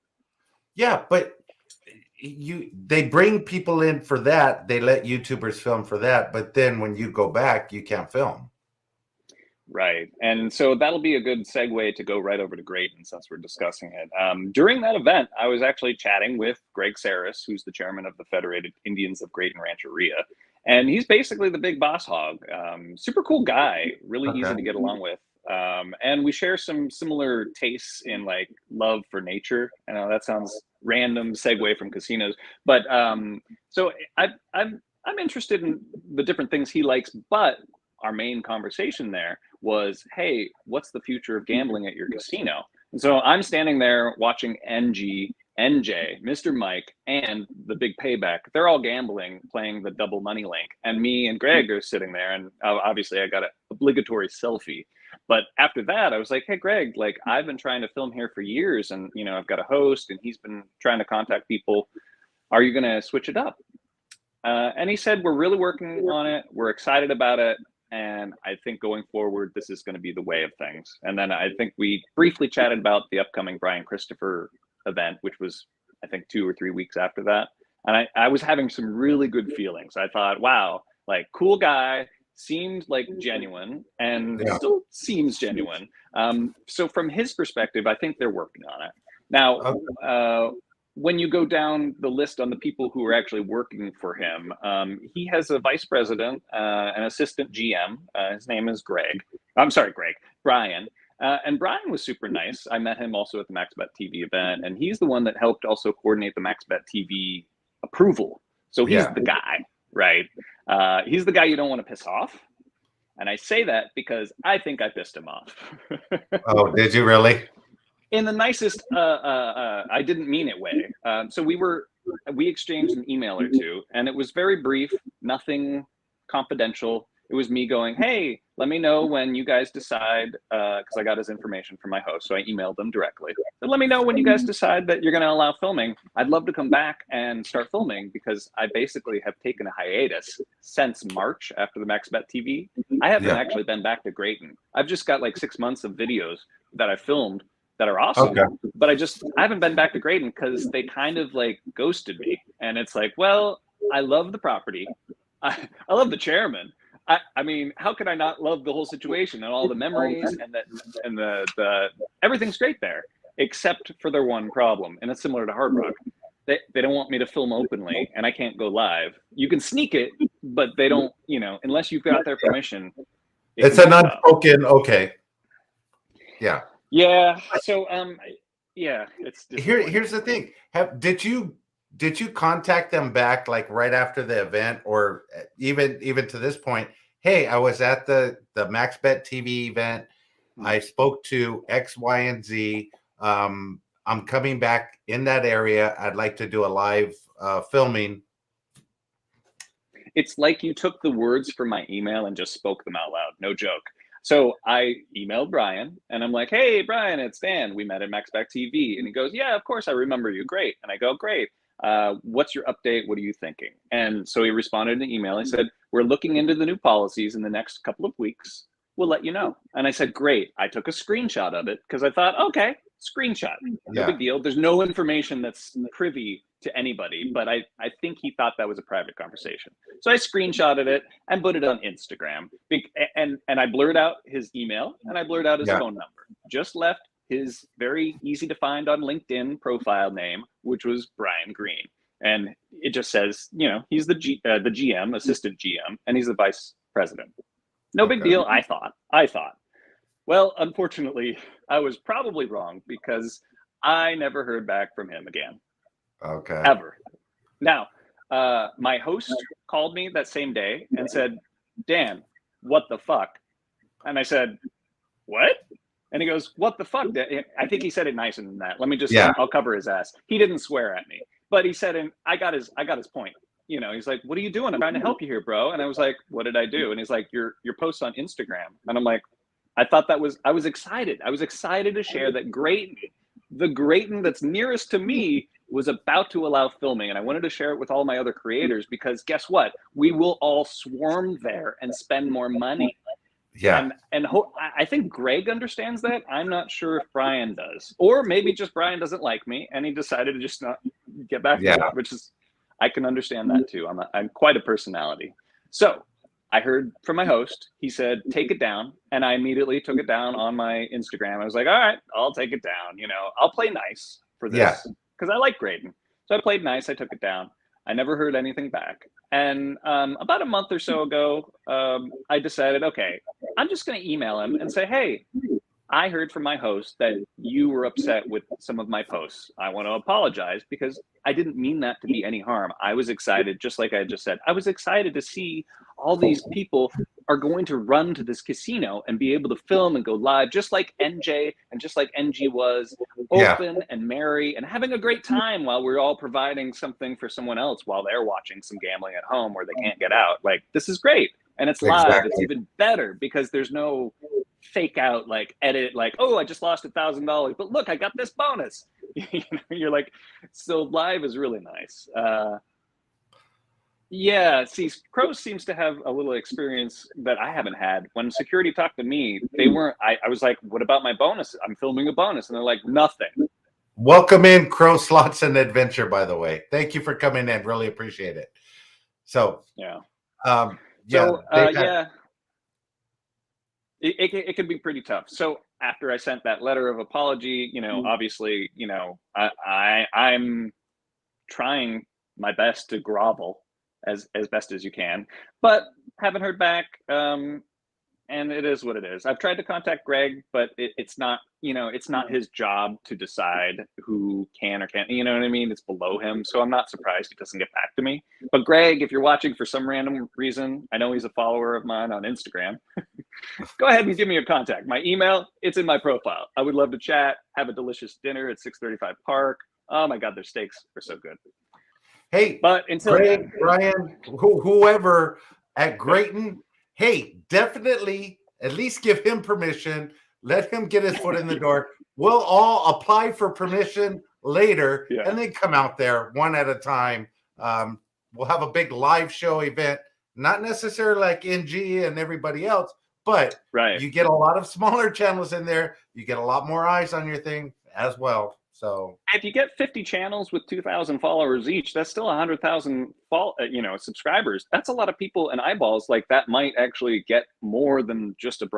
Speaker 1: Yeah, but they bring people in for that. They let YouTubers film for that, but then when you go back, you can't film.
Speaker 2: Right, and so that'll be a good segue to go right over to Grayton since we're discussing it. During that event, I was actually chatting with Greg Saris, who's the chairman of the Federated Indians of Grayton Rancheria, And he's basically the big boss hog. Super cool guy, really easy to get along with. And we share some similar tastes in like love for nature. I know that sounds random segue from casinos, but so I'm interested in the different things he likes. But our main conversation there was, hey, what's the future of gambling at your casino? And so I'm standing there watching NJ, Mr. Mike, and the big payback. They're all gambling, playing the double money link. And me and Greg are sitting there. And obviously I got an obligatory selfie. But after that, I was like, hey, Greg, like I've been trying to film here for years. And, you know, I've got a host and he's been trying to contact people. Are you going to switch it up? And he said, we're really working on it. We're excited about it. And I think going forward, this is going to be the way of things. And then I think we briefly chatted about the upcoming Brian Christopher event, which was, I think, 2 or 3 weeks after that. And I was having some really good feelings. I thought, wow, like cool guy, seemed like genuine and still seems genuine. So from his perspective, I think they're working on it. Now, when you go down the list on the people who are actually working for him, he has a vice president, an assistant GM. His name is Brian. And Brian was super nice. I met him also at the MaxBet TV event, and he's the one that helped also coordinate the MaxBet TV approval. So he's the guy, right? He's the guy you don't want to piss off. And I say that because I think I pissed him off.
Speaker 1: Oh, did you really?
Speaker 2: In the nicest, I didn't mean it way. So we exchanged an email or two, and it was very brief, nothing confidential. It was me going, hey, let me know when you guys decide, because I got his information from my host, so I emailed him directly. But let me know when you guys decide that you're going to allow filming. I'd love to come back and start filming because I basically have taken a hiatus since March after the MaxBet TV. I haven't actually been back to Grayton. I've just got like 6 months of videos that I filmed that are awesome, but I haven't been back to Grayton because they kind of like ghosted me. And it's like, well, I love the property. I love the chairman. I mean, how could I not love the whole situation and all the memories and the everything's great there, except for their one problem. And it's similar to Hard Rock. They don't want me to film openly and I can't go live. You can sneak it, but they don't, you know, unless you've got their permission.
Speaker 1: It's an unspoken, okay. Yeah.
Speaker 2: Yeah. So, it's
Speaker 1: here's the thing. Did you contact them back like right after the event, or even to this point? Hey, I was at the MaxBet TV event. I spoke to X, Y, and Z. I'm coming back in that area. I'd like to do a live filming.
Speaker 2: It's like you took the words from my email and just spoke them out loud. No joke. So I emailed Brian and I'm like, hey, Brian, it's Dan. We met at MaxBet TV. And he goes, yeah, of course, I remember you. Great. And I go, great. What's your update? What are you thinking? And so he responded in an email. He said, we're looking into the new policies in the next couple of weeks. We'll let you know. And I said, great. I took a screenshot of it because I thought, okay, screenshot. No big deal. There's no information that's privy to anybody, but I think he thought that was a private conversation. So I screenshotted it and put it on Instagram. And I blurred out his email and I blurred out his phone number. Just left his very easy to find on LinkedIn profile name, which was Brian Green. And it just says, you know, he's the GM, assistant GM, and he's the vice president. No big deal, I thought. Well, unfortunately, I was probably wrong because I never heard back from him again.
Speaker 1: Okay.
Speaker 2: Ever. Now, my host called me that same day and said, Dan, what the fuck? And I said, what? And he goes, what the fuck? I think he said it nicer than that. Let me just, I'll cover his ass. He didn't swear at me, but he said, and I got his point. You know, he's like, what are you doing? I'm trying to help you here, bro. And I was like, what did I do? And he's like, your post on Instagram. And I'm like, I was excited. I was excited to share that the Grayton that's nearest to me was about to allow filming. And I wanted to share it with all my other creators because guess what? We will all swarm there and spend more money.
Speaker 1: Yeah.
Speaker 2: And I think Greg understands that. I'm not sure if Brian does, or maybe just Brian doesn't like me and he decided to just not get back to me, which is, I can understand that too. I'm quite a personality. So I heard from my host, he said, take it down. And I immediately took it down on my Instagram. I was like, all right, I'll take it down. You know, I'll play nice for this because I like Grayton. So I played nice. I took it down. I never heard anything back. And about a month or so ago, I decided, okay, I'm just going to email him and say, hey, I heard from my host that you were upset with some of my posts. I want to apologize because I didn't mean that to be any harm. I was excited, just like I just said, I was excited to see all these people are going to run to this casino and be able to film and go live, just like NJ and just like NG was, open and merry and having a great time while we're all providing something for someone else while they're watching some gambling at home where they can't get out. Like, this is great. And it's live.
Speaker 1: Exactly.
Speaker 2: It's even better because there's no fake out, like edit, like, oh, I just lost $1,000, but look, I got this bonus. You're like, so live is really nice. Yeah, see, Crow seems to have a little experience that I haven't had. When security talked to me, they weren't, I was like, what about my bonus? I'm filming a bonus. And they're like, nothing.
Speaker 1: Welcome in, Crow Slots and Adventure, by the way. Thank you for coming in. Really appreciate it. So,
Speaker 2: yeah.
Speaker 1: Yeah.
Speaker 2: It can be pretty tough. So after I sent that letter of apology, obviously, I'm trying my best to grovel as best as you can, but haven't heard back. And it is what it is. I've tried to contact Greg, but it's not, it's not his job to decide who can or can't, you know what I mean? It's below him. So I'm not surprised he doesn't get back to me. But Greg, if you're watching for some random reason, I know he's a follower of mine on Instagram. Go ahead and give me your contact. My email, it's in my profile. I would love to chat, have a delicious dinner at 635 Park. Oh my God, their steaks are so good.
Speaker 1: Hey,
Speaker 2: but until
Speaker 1: Greg,
Speaker 2: then,
Speaker 1: Brian, whoever at Grayton, hey, definitely at least give him permission. Let him get his foot in the door. We'll all apply for permission later and then come out there one at a time. We'll have a big live show event, not necessarily like NG and everybody else, but you get a lot of smaller channels in there. You get a lot more eyes on your thing as well. So
Speaker 2: if you get 50 channels with 2,000 followers each, that's still 100,000 subscribers. That's a lot of people and eyeballs. Like, that might actually get more than just a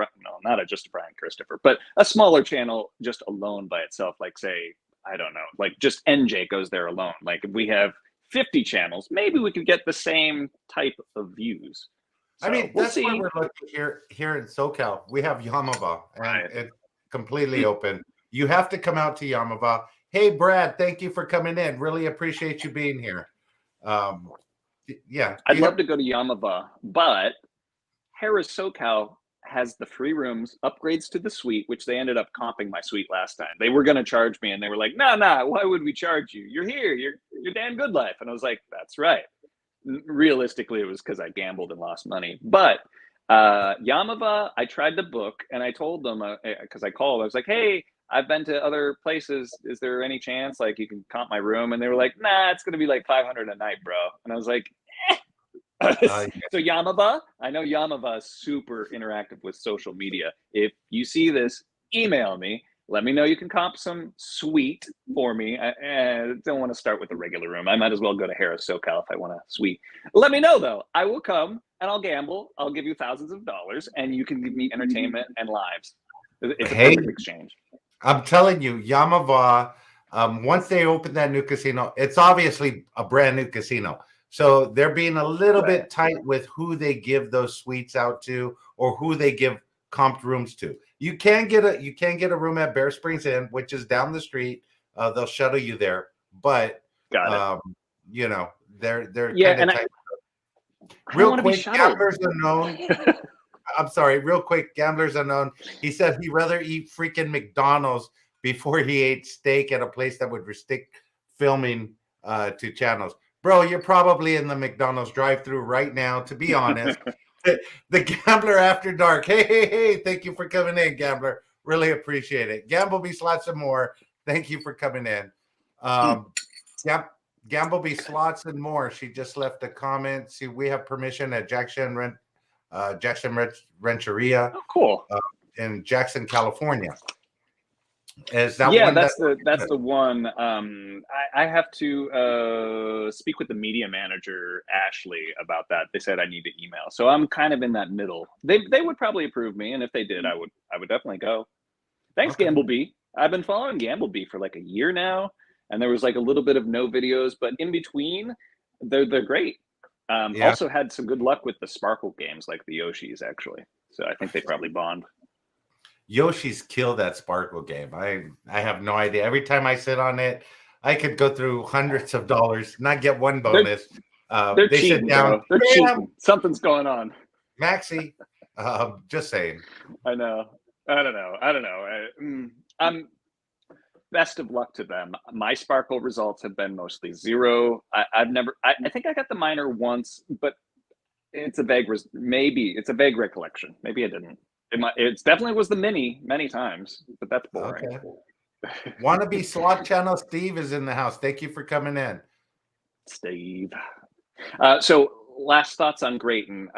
Speaker 2: just a Brian Christopher, but a smaller channel just alone by itself. Like, say, I don't know, like just NJ goes there alone. Like, if we have 50 channels, maybe we could get the same type of views. So,
Speaker 1: I mean, that's why we're looking here in SoCal. We have Yamava, and it's completely open. You have to come out to Yamava. Hey, Brad, thank you for coming in. Really appreciate you being here.
Speaker 2: I'd love to go to Yamava, but Harris SoCal has the free rooms, upgrades to the suite, which they ended up comping my suite last time. They were going to charge me, and they were like, no, why would we charge you? You're here. You're Dan Goodlife. And I was like, that's right. Realistically, it was because I gambled and lost money. But Yamava, I tried to book, and I told them, because I called, I was like, hey, I've been to other places. Is there any chance like you can comp my room? And they were like, nah, it's going to be like $500 a night, bro. And I was like, So Yamava, I know Yamava is super interactive with social media. If you see this, email me. Let me know you can comp some suite for me. I don't want to start with a regular room. I might as well go to Harris SoCal if I want a suite. Let me know, though. I will come, and I'll gamble. I'll give you thousands of dollars, and you can give me entertainment and lives. It's a perfect exchange.
Speaker 1: I'm telling you, Yamava, once they open that new casino, it's obviously a brand new casino. So they're being a little bit tight with who they give those suites out to or who they give comped rooms to. You can get a room at Bear Springs Inn, which is down the street. They'll shuttle you there, but they're kind of tight. Real quick, Gamblers Unknown. I'm sorry, real quick, Gamblers Unknown. He said he'd rather eat freaking McDonald's before he ate steak at a place that would restrict filming to channels. Bro, you're probably in the McDonald's drive-thru right now, to be honest. The Gambler After Dark. Hey, thank you for coming in, Gambler. Really appreciate it. Gambleby Slots and More, thank you for coming in. Gambleby Slots and More, she just left a comment. See, we have permission at Jackson Rancheria.
Speaker 2: Oh, cool.
Speaker 1: In Jackson, California. Is that
Speaker 2: yeah,
Speaker 1: one?
Speaker 2: That's the one. I have to speak with the media manager, Ashley, about that. They said I need to email. So I'm kind of in that middle. They would probably approve me, and if they did, I would definitely go. Thanks, okay. Gambleby. I've been following Gambleby for like a year now, and there was like a little bit of no videos, but in between, They're great.
Speaker 1: Yeah.
Speaker 2: Also had some good luck with the Sparkle games, like the Yoshis, actually. So I think they probably bond.
Speaker 1: Yoshi's killed that Sparkle game. I have no idea. Every time I sit on it, I could go through hundreds of dollars, not get one bonus.
Speaker 2: They're
Speaker 1: They
Speaker 2: cheating,
Speaker 1: sit down.
Speaker 2: bro. They're cheating. Something's going on.
Speaker 1: Maxi, just saying.
Speaker 2: I know. I don't know. Best of luck to them. My Sparkle results have been mostly zero. I think I got the minor once, but it's a vague. Maybe it's a vague recollection. Maybe I didn't. It definitely was the mini many times, but that's boring.
Speaker 1: Okay. Wannabe Slot Channel Steve is in the house. Thank you for coming in,
Speaker 2: Steve. So last thoughts on Grayton.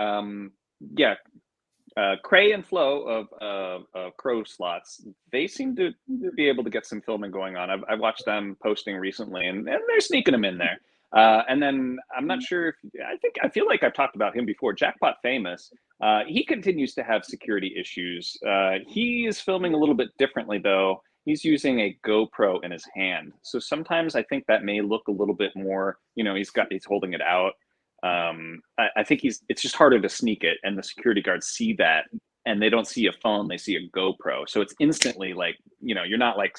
Speaker 2: Cray and Flo of Crow Slots, they seem to be able to get some filming going on. I've watched them posting recently, and they're sneaking them in there. And then I'm not sure if I feel like I've talked about him before. Jackpot Famous. He continues to have security issues. He is filming a little bit differently though. He's using a GoPro in his hand, so sometimes I think that may look a little bit more. He's holding it out. I think it's just harder to sneak it, and the security guards see that, and they don't see a phone, they see a GoPro. So it's instantly like, you're not like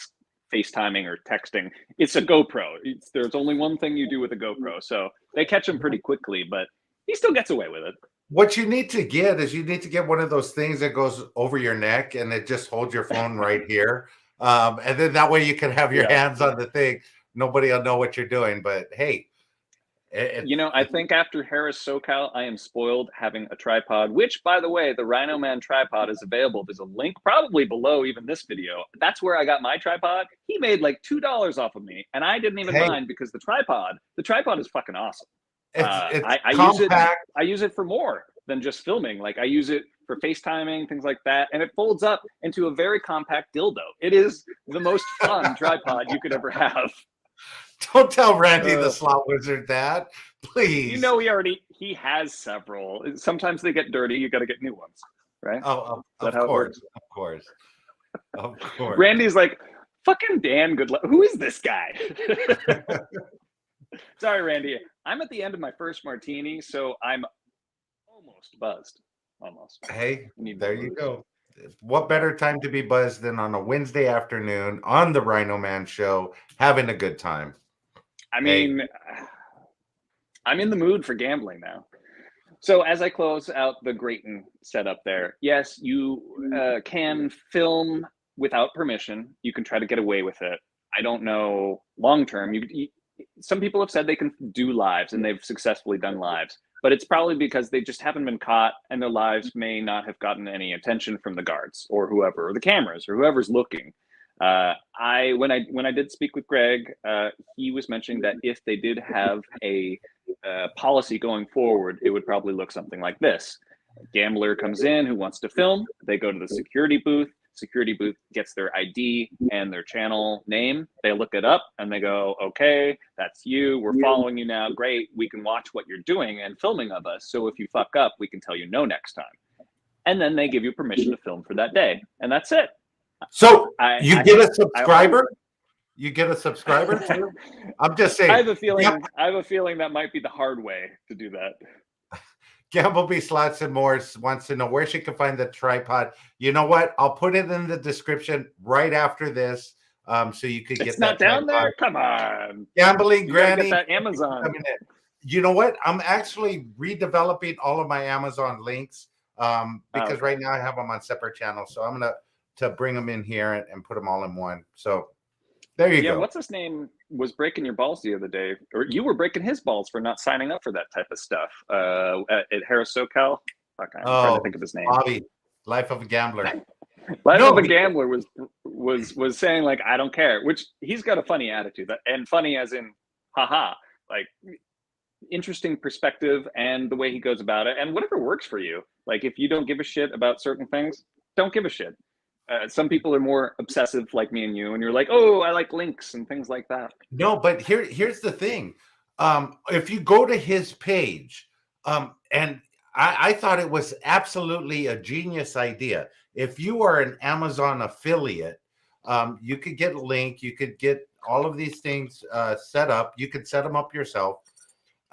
Speaker 2: FaceTiming or texting. It's a GoPro. There's only one thing you do with a GoPro. So they catch him pretty quickly, but he still gets away with it.
Speaker 1: What you need to get is one of those things that goes over your neck and it just holds your phone right here. And then that way you can have your hands on the thing. Nobody will know what you're doing, but hey.
Speaker 2: I think after Harris SoCal, I am spoiled having a tripod, which, by the way, the RhinoMan tripod is available. There's a link probably below even this video. That's where I got my tripod. He made like $2 off of me, and I didn't even mind because the tripod is fucking awesome. I use it for more than just filming. Like I use it for FaceTiming, things like that. And it folds up into a very compact dildo. It is the most fun tripod you could ever have.
Speaker 1: Don't tell Randy the Slot Wizard that, please.
Speaker 2: He has several. Sometimes they get dirty. You got to get new ones, right?
Speaker 1: Oh, of course.
Speaker 2: Randy's like, fucking Dan Good luck. Who is this guy? Sorry, Randy. I'm at the end of my first martini, so I'm almost buzzed. Almost.
Speaker 1: Hey, there you go. What better time to be buzzed than on a Wednesday afternoon on the RhinoMan show, having a good time?
Speaker 2: I mean, I'm in the mood for gambling now. So as I close out the Grayton setup there, yes, you can film without permission. You can try to get away with it. I don't know long term. Some people have said they can do lives, and they've successfully done lives. But it's probably because they just haven't been caught, and their lives may not have gotten any attention from the guards or whoever, or the cameras, or whoever's looking. When I did speak with Greg, he was mentioning that if they did have a policy going forward, it would probably look something like this. A gambler comes in who wants to film. They go to the security booth. Security booth gets their ID and their channel name. They look it up and they go, okay, that's you. We're following you now. Great. We can watch what you're doing and filming of us. So if you fuck up, we can tell you no next time. And then they give you permission to film for that day. And that's it.
Speaker 1: So you get a subscriber? You get a subscriber too? I'm just saying.
Speaker 2: I have a feeling that might be the hard way to do that.
Speaker 1: Gambleby Slots and Morris wants to know where she can find the tripod. You know what? I'll put it in the description right after this, so you could get
Speaker 2: it's
Speaker 1: that.
Speaker 2: Not down tripod. There. Come on,
Speaker 1: Gambling Granny.
Speaker 2: Get that Amazon.
Speaker 1: You know what? I'm actually redeveloping all of my Amazon links because right now I have them on separate channels. So I'm to bring them in here and put them all in one. So there you go.
Speaker 2: Yeah, what's his name was breaking your balls the other day, or you were breaking his balls for not signing up for that type of stuff at Harris SoCal. I'm trying to think of his name.
Speaker 1: Bobby, Life of a Gambler.
Speaker 2: Life of a Gambler was saying like, I don't care, which he's got a funny attitude, and funny as in haha, like interesting perspective and the way he goes about it, and whatever works for you. Like if you don't give a shit about certain things, don't give a shit. Some people are more obsessive like me and you, and you're like, oh, I like links and things like that.
Speaker 1: No, but here's the thing. If you go to his page, and I thought it was absolutely a genius idea. If you are an Amazon affiliate, you could get a link, you could get all of these things set up. You could set them up yourself.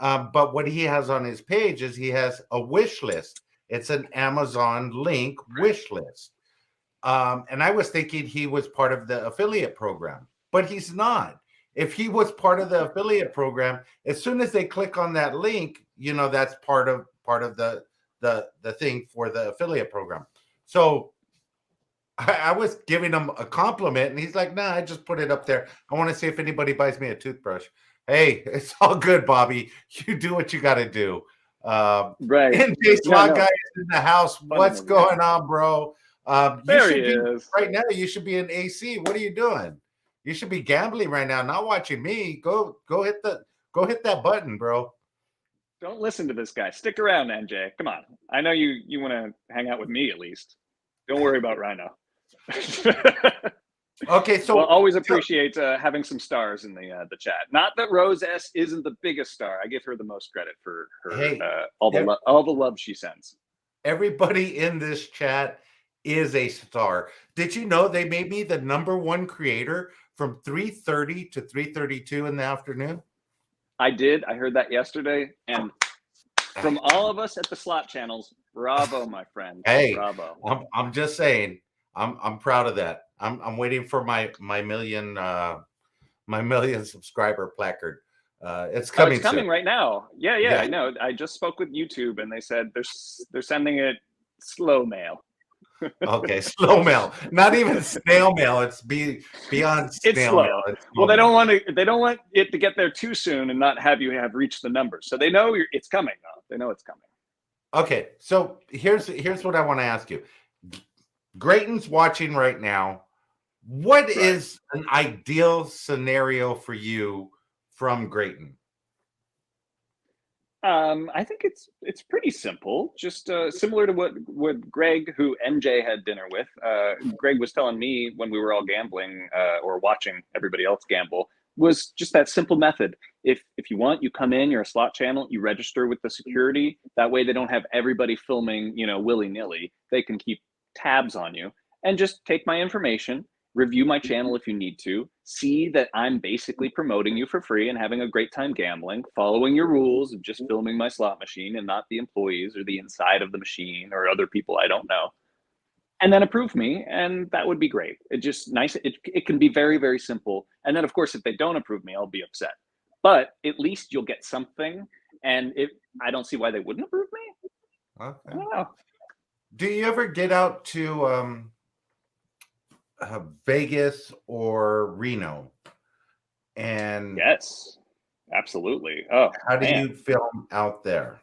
Speaker 1: But what he has on his page is he has a wish list. It's an Amazon link wish list. And I was thinking he was part of the affiliate program, but he's not. If he was part of the affiliate program, as soon as they click on that link, that's part of the thing for the affiliate program. So I was giving him a compliment, and he's like, "Nah, I just put it up there. I want to see if anybody buys me a toothbrush." Hey, it's all good, Bobby. You do what you got to do.
Speaker 2: Right.
Speaker 1: And Slot Guy is in the house. What's going on, bro?
Speaker 2: There he is.
Speaker 1: Right now. You should be in AC. What are you doing? You should be gambling right now, not watching me. Go hit that button, bro.
Speaker 2: Don't listen to this guy. Stick around, NJ. Come on. I know you want to hang out with me at least. Don't worry about Rhino.
Speaker 1: Okay, so
Speaker 2: well, always appreciate having some stars in the chat. Not that Rose S isn't the biggest star. I give her the most credit for her all the love she sends.
Speaker 1: Everybody in this chat is a star. Did you know they made me the #1 creator from 3:30 to 3:32 in the afternoon?
Speaker 2: I did. I heard that yesterday, and from all of us at the slot channels, bravo, my friend.
Speaker 1: Hey,
Speaker 2: bravo.
Speaker 1: I'm just saying. I'm proud of that. I'm waiting for my million subscriber placard. It's coming.
Speaker 2: It's coming
Speaker 1: soon.
Speaker 2: Right now. Yeah, I know. I just spoke with YouTube, and they said they're sending it slow mail.
Speaker 1: Okay, slow mail. Not even snail mail. It's beyond snail mail.
Speaker 2: Well, they don't want it to get there too soon and not have you have reached the numbers. So they know it's coming. Though. They know it's coming.
Speaker 1: Okay, so here's what I want to ask you. Grayton's watching right now. What is an ideal scenario for you from Grayton?
Speaker 2: I think it's pretty simple. Just similar to what Greg, who NJ had dinner with. Greg was telling me when we were all gambling or watching everybody else gamble, was just that simple method. If you want, you come in, you're a slot channel, you register with the security. That way they don't have everybody filming, willy-nilly. They can keep tabs on you and just take my information, review my channel if you need to, see that I'm basically promoting you for free and having a great time gambling, following your rules of just filming my slot machine and not the employees or the inside of the machine or other people I don't know. And then approve me, and that would be great. It's just nice. It can be very, very simple. And then, of course, if they don't approve me, I'll be upset. But at least you'll get something. And I don't see why they wouldn't approve me.
Speaker 1: Okay.
Speaker 2: I don't know.
Speaker 1: Do you ever get out to Vegas or Reno? And
Speaker 2: yes, absolutely. Oh,
Speaker 1: how do you film out there?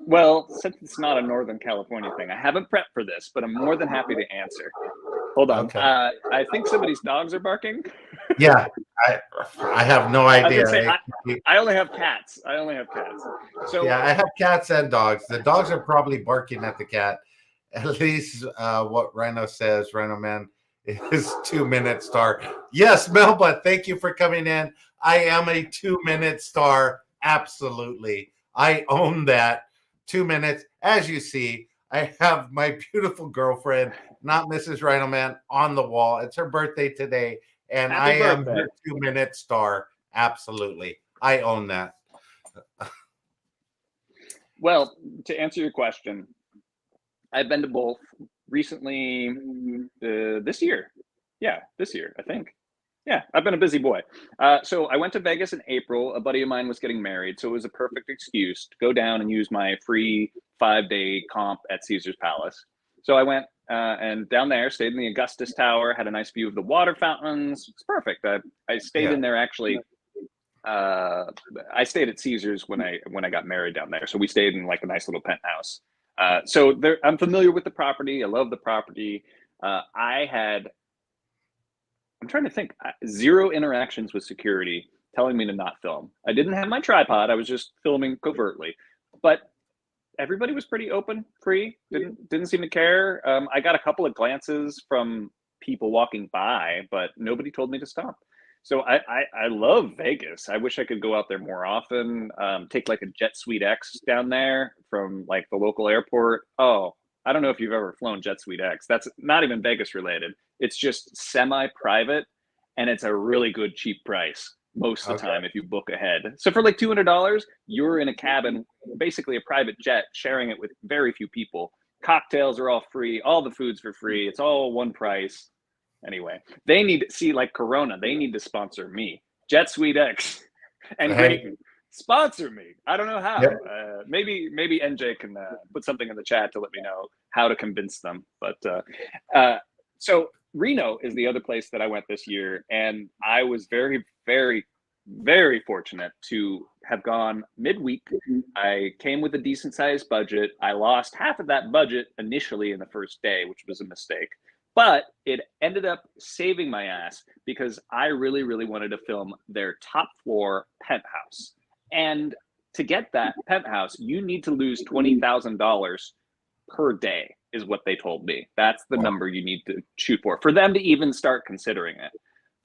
Speaker 2: Well, since it's not a Northern California thing, I haven't prepped for this, but I'm more than happy to answer. Hold on.
Speaker 1: Okay.
Speaker 2: I think somebody's dogs are barking.
Speaker 1: Yeah, I have no idea.
Speaker 2: I only have cats. So
Speaker 1: yeah, I have cats and dogs. The dogs are probably barking at the cat. At least what Rhino says, RhinoMan, is 2-minute star. Yes, Melba, thank you for coming in. I am a 2-minute star. Absolutely. I own that. 2 minutes. As you see, I have my beautiful girlfriend, not Mrs. RhinoMan, on the wall. It's her birthday today, and I am her 2-minute star. Absolutely. I own that.
Speaker 2: Well, to answer your question, I've been to both recently this year. Yeah, this year, I think. Yeah, I've been a busy boy. So I went to Vegas in April. A buddy of mine was getting married, so it was a perfect excuse to go down and use my free 5-day comp at Caesar's Palace. So I went and down there, stayed in the Augustus Tower, had a nice view of the water fountains. It's perfect. I stayed in there actually. I stayed at Caesar's when I got married down there. So we stayed in like a nice little penthouse. So I'm familiar with the property. I love the property. I'm trying to think, 0 interactions with security telling me to not film. I didn't have my tripod. I was just filming covertly, but everybody was pretty open, free, didn't seem to care. I got a couple of glances from people walking by, but nobody told me to stop. So I love Vegas. I wish I could go out there more often. Take like a Jet Suite X down there from like the local airport. Oh, I don't know if you've ever flown Jet Suite X. That's not even Vegas related. It's just semi-private, and it's a really good cheap price. most of the time if you book ahead. So for like $200, you're in a cabin, basically a private jet, sharing it with very few people. Cocktails are all free. All the food's for free. It's all one price. Anyway, they need to see like Corona. They need to sponsor me. Jet Suite X and Great sponsor me. I don't know how.
Speaker 1: Yep.
Speaker 2: Maybe NJ can put something in the chat to let me know how to convince them. But so Reno is the other place that I went this year, and I was very, very, very fortunate to have gone midweek. I came with a decent sized budget. I lost half of that budget initially in the first day, which was a mistake. But it ended up saving my ass because I really, really wanted to film their top floor penthouse. And to get that penthouse, you need to lose $20,000 per day is what they told me. That's the number you need to shoot for them to even start considering it.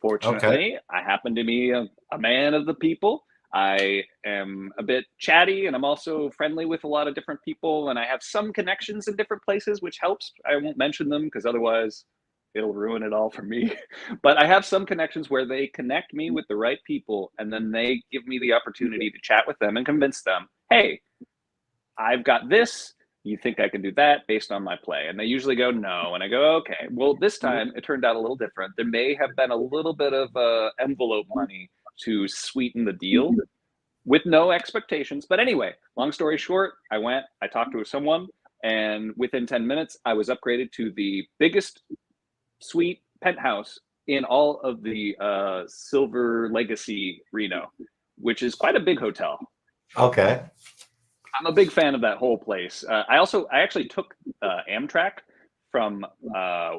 Speaker 2: Fortunately, I happen to be a man of the people. I am a bit chatty, and I'm also friendly with a lot of different people, and I have some connections in different places, which helps. I won't mention them because otherwise it'll ruin it all for me. But I have some connections where they connect me with the right people, and then they give me the opportunity to chat with them and convince them, hey, I've got this. You think I can do that based on my play? And they usually go, no. And I go, okay. Well, this time it turned out a little different. There may have been a little bit of envelope money to sweeten the deal with no expectations. But anyway, long story short, I talked to someone, and within 10 minutes, I was upgraded to the biggest suite penthouse in all of the Silver Legacy Reno, which is quite a big hotel.
Speaker 1: Okay.
Speaker 2: I'm a big fan of that whole place. I actually took Amtrak from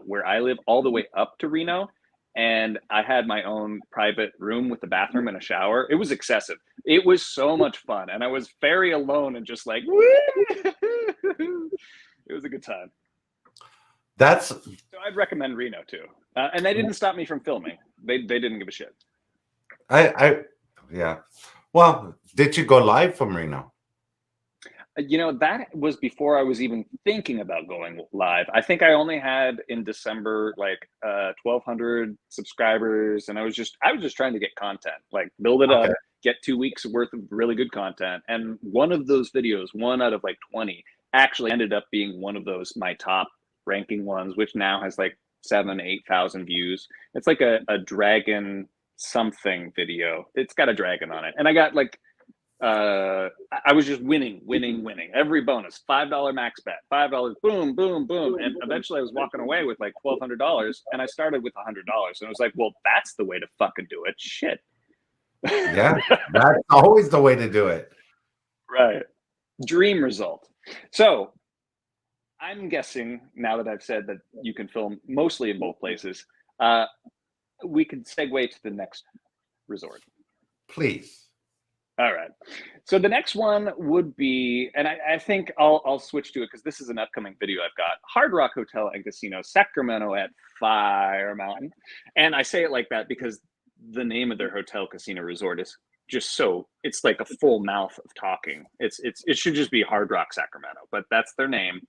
Speaker 2: where I live all the way up to Reno, and I had my own private room with a bathroom and a shower. It was excessive. It was so much fun, and I was very alone and just like, it was a good time. So I'd recommend Reno too. And they didn't stop me from filming. They didn't give a shit.
Speaker 1: Yeah. Well, did you go live from Reno?
Speaker 2: That was before I was even thinking about going live. I think I only had in December like 1,200 subscribers, and I was just trying to get content, like build it up, get 2 weeks worth of really good content. And one of those videos, one out of like 20, actually ended up being one of those my top ranking ones, which now has like 7,000-8,000 views. It's like a dragon something video. It's got a dragon on it, and I got like. I was just winning every bonus. $5 max bet, $5, boom, boom, boom. And eventually I was walking away with like $1,200, and I started with $100. And I was like, well, that's the way to fucking do it. Shit.
Speaker 1: Yeah, that's always the way to do it.
Speaker 2: Right. Dream result. So I'm guessing now that I've said that you can film mostly in both places, we could segue to the next resort.
Speaker 1: Please.
Speaker 2: All right. So the next one would be, and I think I'll switch to it because this is an upcoming video I've got. Hard Rock Hotel and Casino, Sacramento at Fire Mountain. And I say it like that because the name of their hotel casino resort is just so, it's like a full mouth of talking. It should just be Hard Rock Sacramento, but that's their name,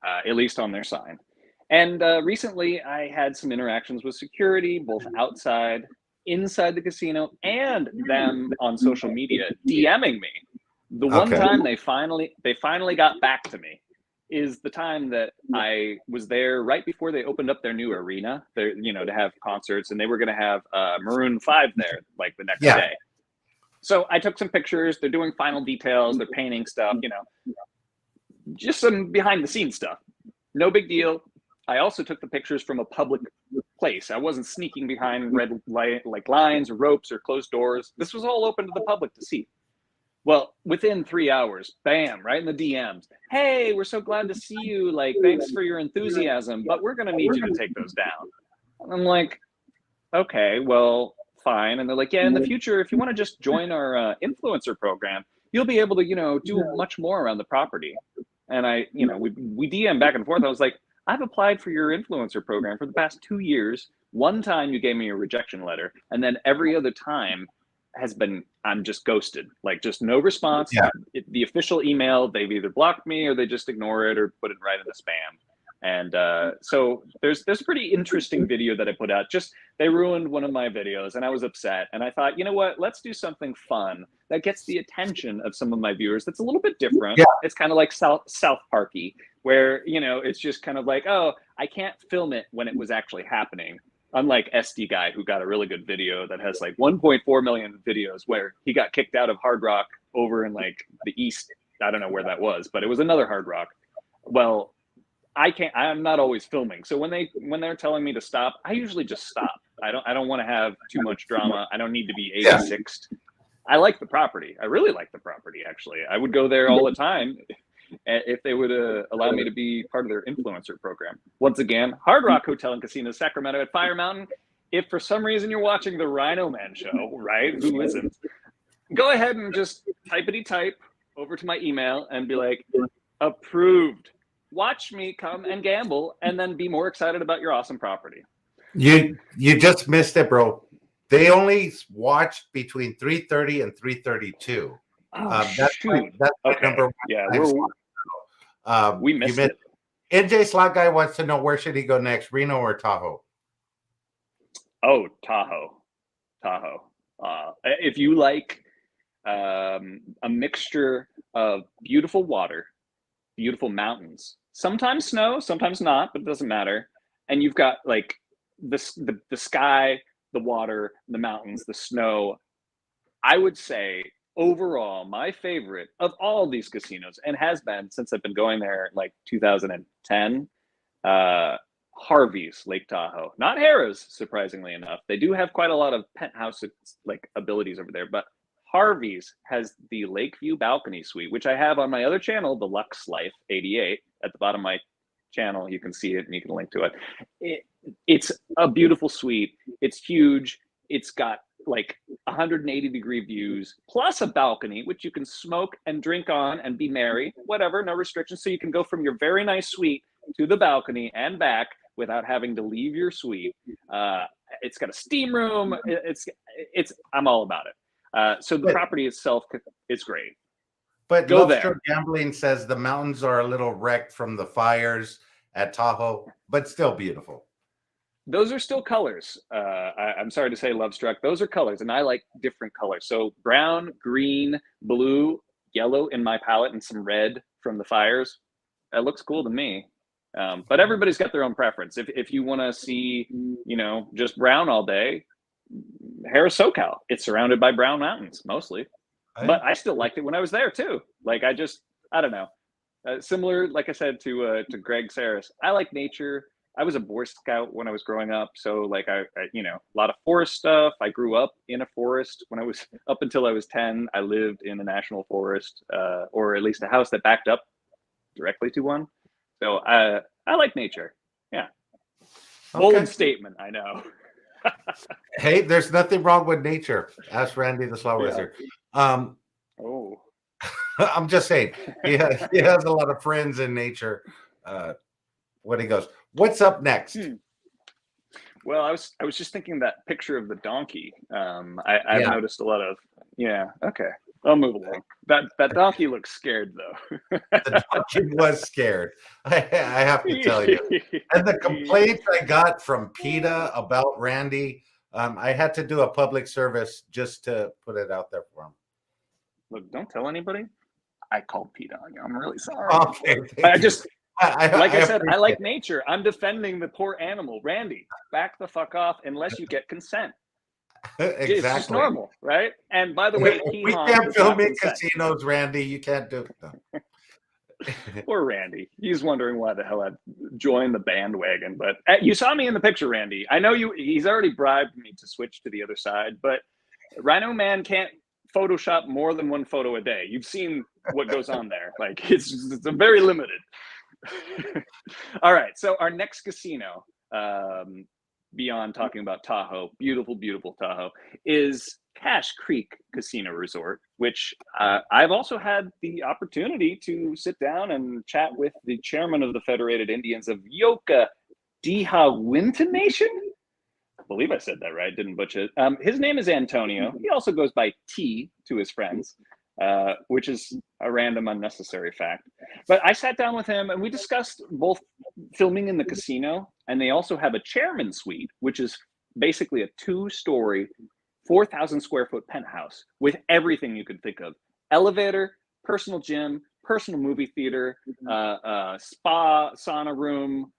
Speaker 2: at least on their sign. And recently I had some interactions with security, both outside, inside the casino, and them on social media DMing me. The one time they finally got back to me is the time that I was there right before they opened up their new arena, to have concerts, and they were going to have Maroon 5 there like the next day. So I took some pictures. They're doing final details. They're painting stuff, just some behind the scenes stuff. No big deal. I also took the pictures from a public place. I wasn't sneaking behind red light, like lines or ropes or closed doors. This was all open to the public to see. Well, within 3 hours, bam, right in the DMs. Hey, we're so glad to see you. Like, thanks for your enthusiasm, but we're going to need you to take those down. And I'm like, okay, well, fine. And they're like, yeah, in the future, if you want to just join our influencer program, you'll be able to, do much more around the property. And we DM back and forth. I was like, I've applied for your influencer program for the past 2 years. One time you gave me a rejection letter, and then every other time I'm just ghosted, like just no response. Yeah. The official email, they've either blocked me or they just ignore it or put it right in the spam. And so there's a pretty interesting video that I put out. Just they ruined one of my videos, and I was upset. And I thought, you know what? Let's do something fun that gets the attention of some of my viewers. That's a little bit different.
Speaker 1: Yeah.
Speaker 2: It's kind of like South Parky, where it's just kind of like, oh, I can't film it when it was actually happening. Unlike SD Guy, who got a really good video that has like 1.4 million videos, where he got kicked out of Hard Rock over in like the East. I don't know where that was, but it was another Hard Rock. Well, I'm not always filming. So when they're telling me to stop, I usually just stop. I don't want to have too much drama. I don't need to be 86th. I like the property. I really like the property, actually. I would go there all the time if they would allow me to be part of their influencer program. Once again, Hard Rock Hotel and Casino, Sacramento at Fire Mountain. If for some reason you're watching the RhinoMan show, right? Who isn't? Go ahead and just type over to my email and be like, approved. Watch me come and gamble, and then be more excited about your awesome property.
Speaker 1: You just missed it, bro. They only watched between 3:30 and 3:32. That's
Speaker 2: shoot.
Speaker 1: That's
Speaker 2: okay.
Speaker 1: number one.
Speaker 2: Yeah, we missed it.
Speaker 1: NJ Slot Guy wants to know, where should he go next, Reno or Tahoe?
Speaker 2: Oh, Tahoe. If you like a mixture of beautiful water, beautiful mountains, sometimes snow, sometimes not, but it doesn't matter. And you've got like the sky, the water, the mountains, the snow. I would say overall, my favorite of all these casinos, and has been since I've been going there like 2010, Harvey's Lake Tahoe, not Harrah's, surprisingly enough. They do have quite a lot of penthouse like abilities over there, but Harvey's has the Lakeview balcony suite, which I have on my other channel, the Lux Life 88. At the bottom of my channel, you can see it and you can link to it. It's a beautiful suite. It's huge. It's got like 180-degree views, plus a balcony, which you can smoke and drink on and be merry, whatever, no restrictions. So you can go from your very nice suite to the balcony and back without having to leave your suite. It's got a steam room. I'm all about it. So the property itself is great.
Speaker 1: But Lobster Gambling says the mountains are a little wrecked from the fires at Tahoe, but still beautiful.
Speaker 2: Those are still colors. I'm sorry to say, Lovestruck. Those are colors, and I like different colors. So brown, green, blue, yellow in my palette, and some red from the fires. That looks cool to me. But everybody's got their own preference. If you want to see, just brown all day, Harrah's SoCal. It's surrounded by brown mountains mostly, but I still liked it when I was there too. Like I don't know. Similar, like I said to Greg Saris, I like nature. I was a Boy Scout when I was growing up, so like I a lot of forest stuff. I grew up in a forest when I was up until I was 10. I lived in a national forest, or at least a house that backed up directly to one. So I like nature. Yeah, bold statement. I know.
Speaker 1: Hey, there's nothing wrong with nature. Ask Randy the Slow Wizard. I'm just saying, he has a lot of friends in nature. When he goes, what's up next?
Speaker 2: Well, I was just thinking that picture of the donkey. I've noticed a lot of okay. I'll move along. That donkey looks scared though.
Speaker 1: The donkey was scared. I have to tell you. And the complaints I got from PETA about Randy, I had to do a public service just to put it out there for him.
Speaker 2: Look, don't tell anybody. I called PETA on you. I'm really sorry.
Speaker 1: Okay.
Speaker 2: I said, I like nature. I'm defending the poor animal. Randy, back the fuck off unless you get consent.
Speaker 1: Exactly.
Speaker 2: It's just normal, right? And by the way,
Speaker 1: we can't film in casinos, Randy. You can't do it.
Speaker 2: Poor Randy. He's wondering why the hell I joined the bandwagon. But you saw me in the picture, Randy. I know he's already bribed me to switch to the other side, but RhinoMan can't Photoshop more than one photo a day. You've seen what goes on there. Like it's very limited. All right. So our next casino, beyond talking about Tahoe, beautiful, beautiful Tahoe, is Cache Creek Casino Resort, which I've also had the opportunity to sit down and chat with the chairman of the Federated Indians of Yoka Dihawinta Nation. I believe I said that right, didn't butcher it. His name is Antonio. He also goes by T to his friends. which is a random, unnecessary fact. But I sat down with him and we discussed both filming in the casino, and they also have a chairman suite, which is basically a 2-story, 4,000 square foot penthouse with everything you could think of: elevator, personal gym, personal movie theater, spa, sauna room,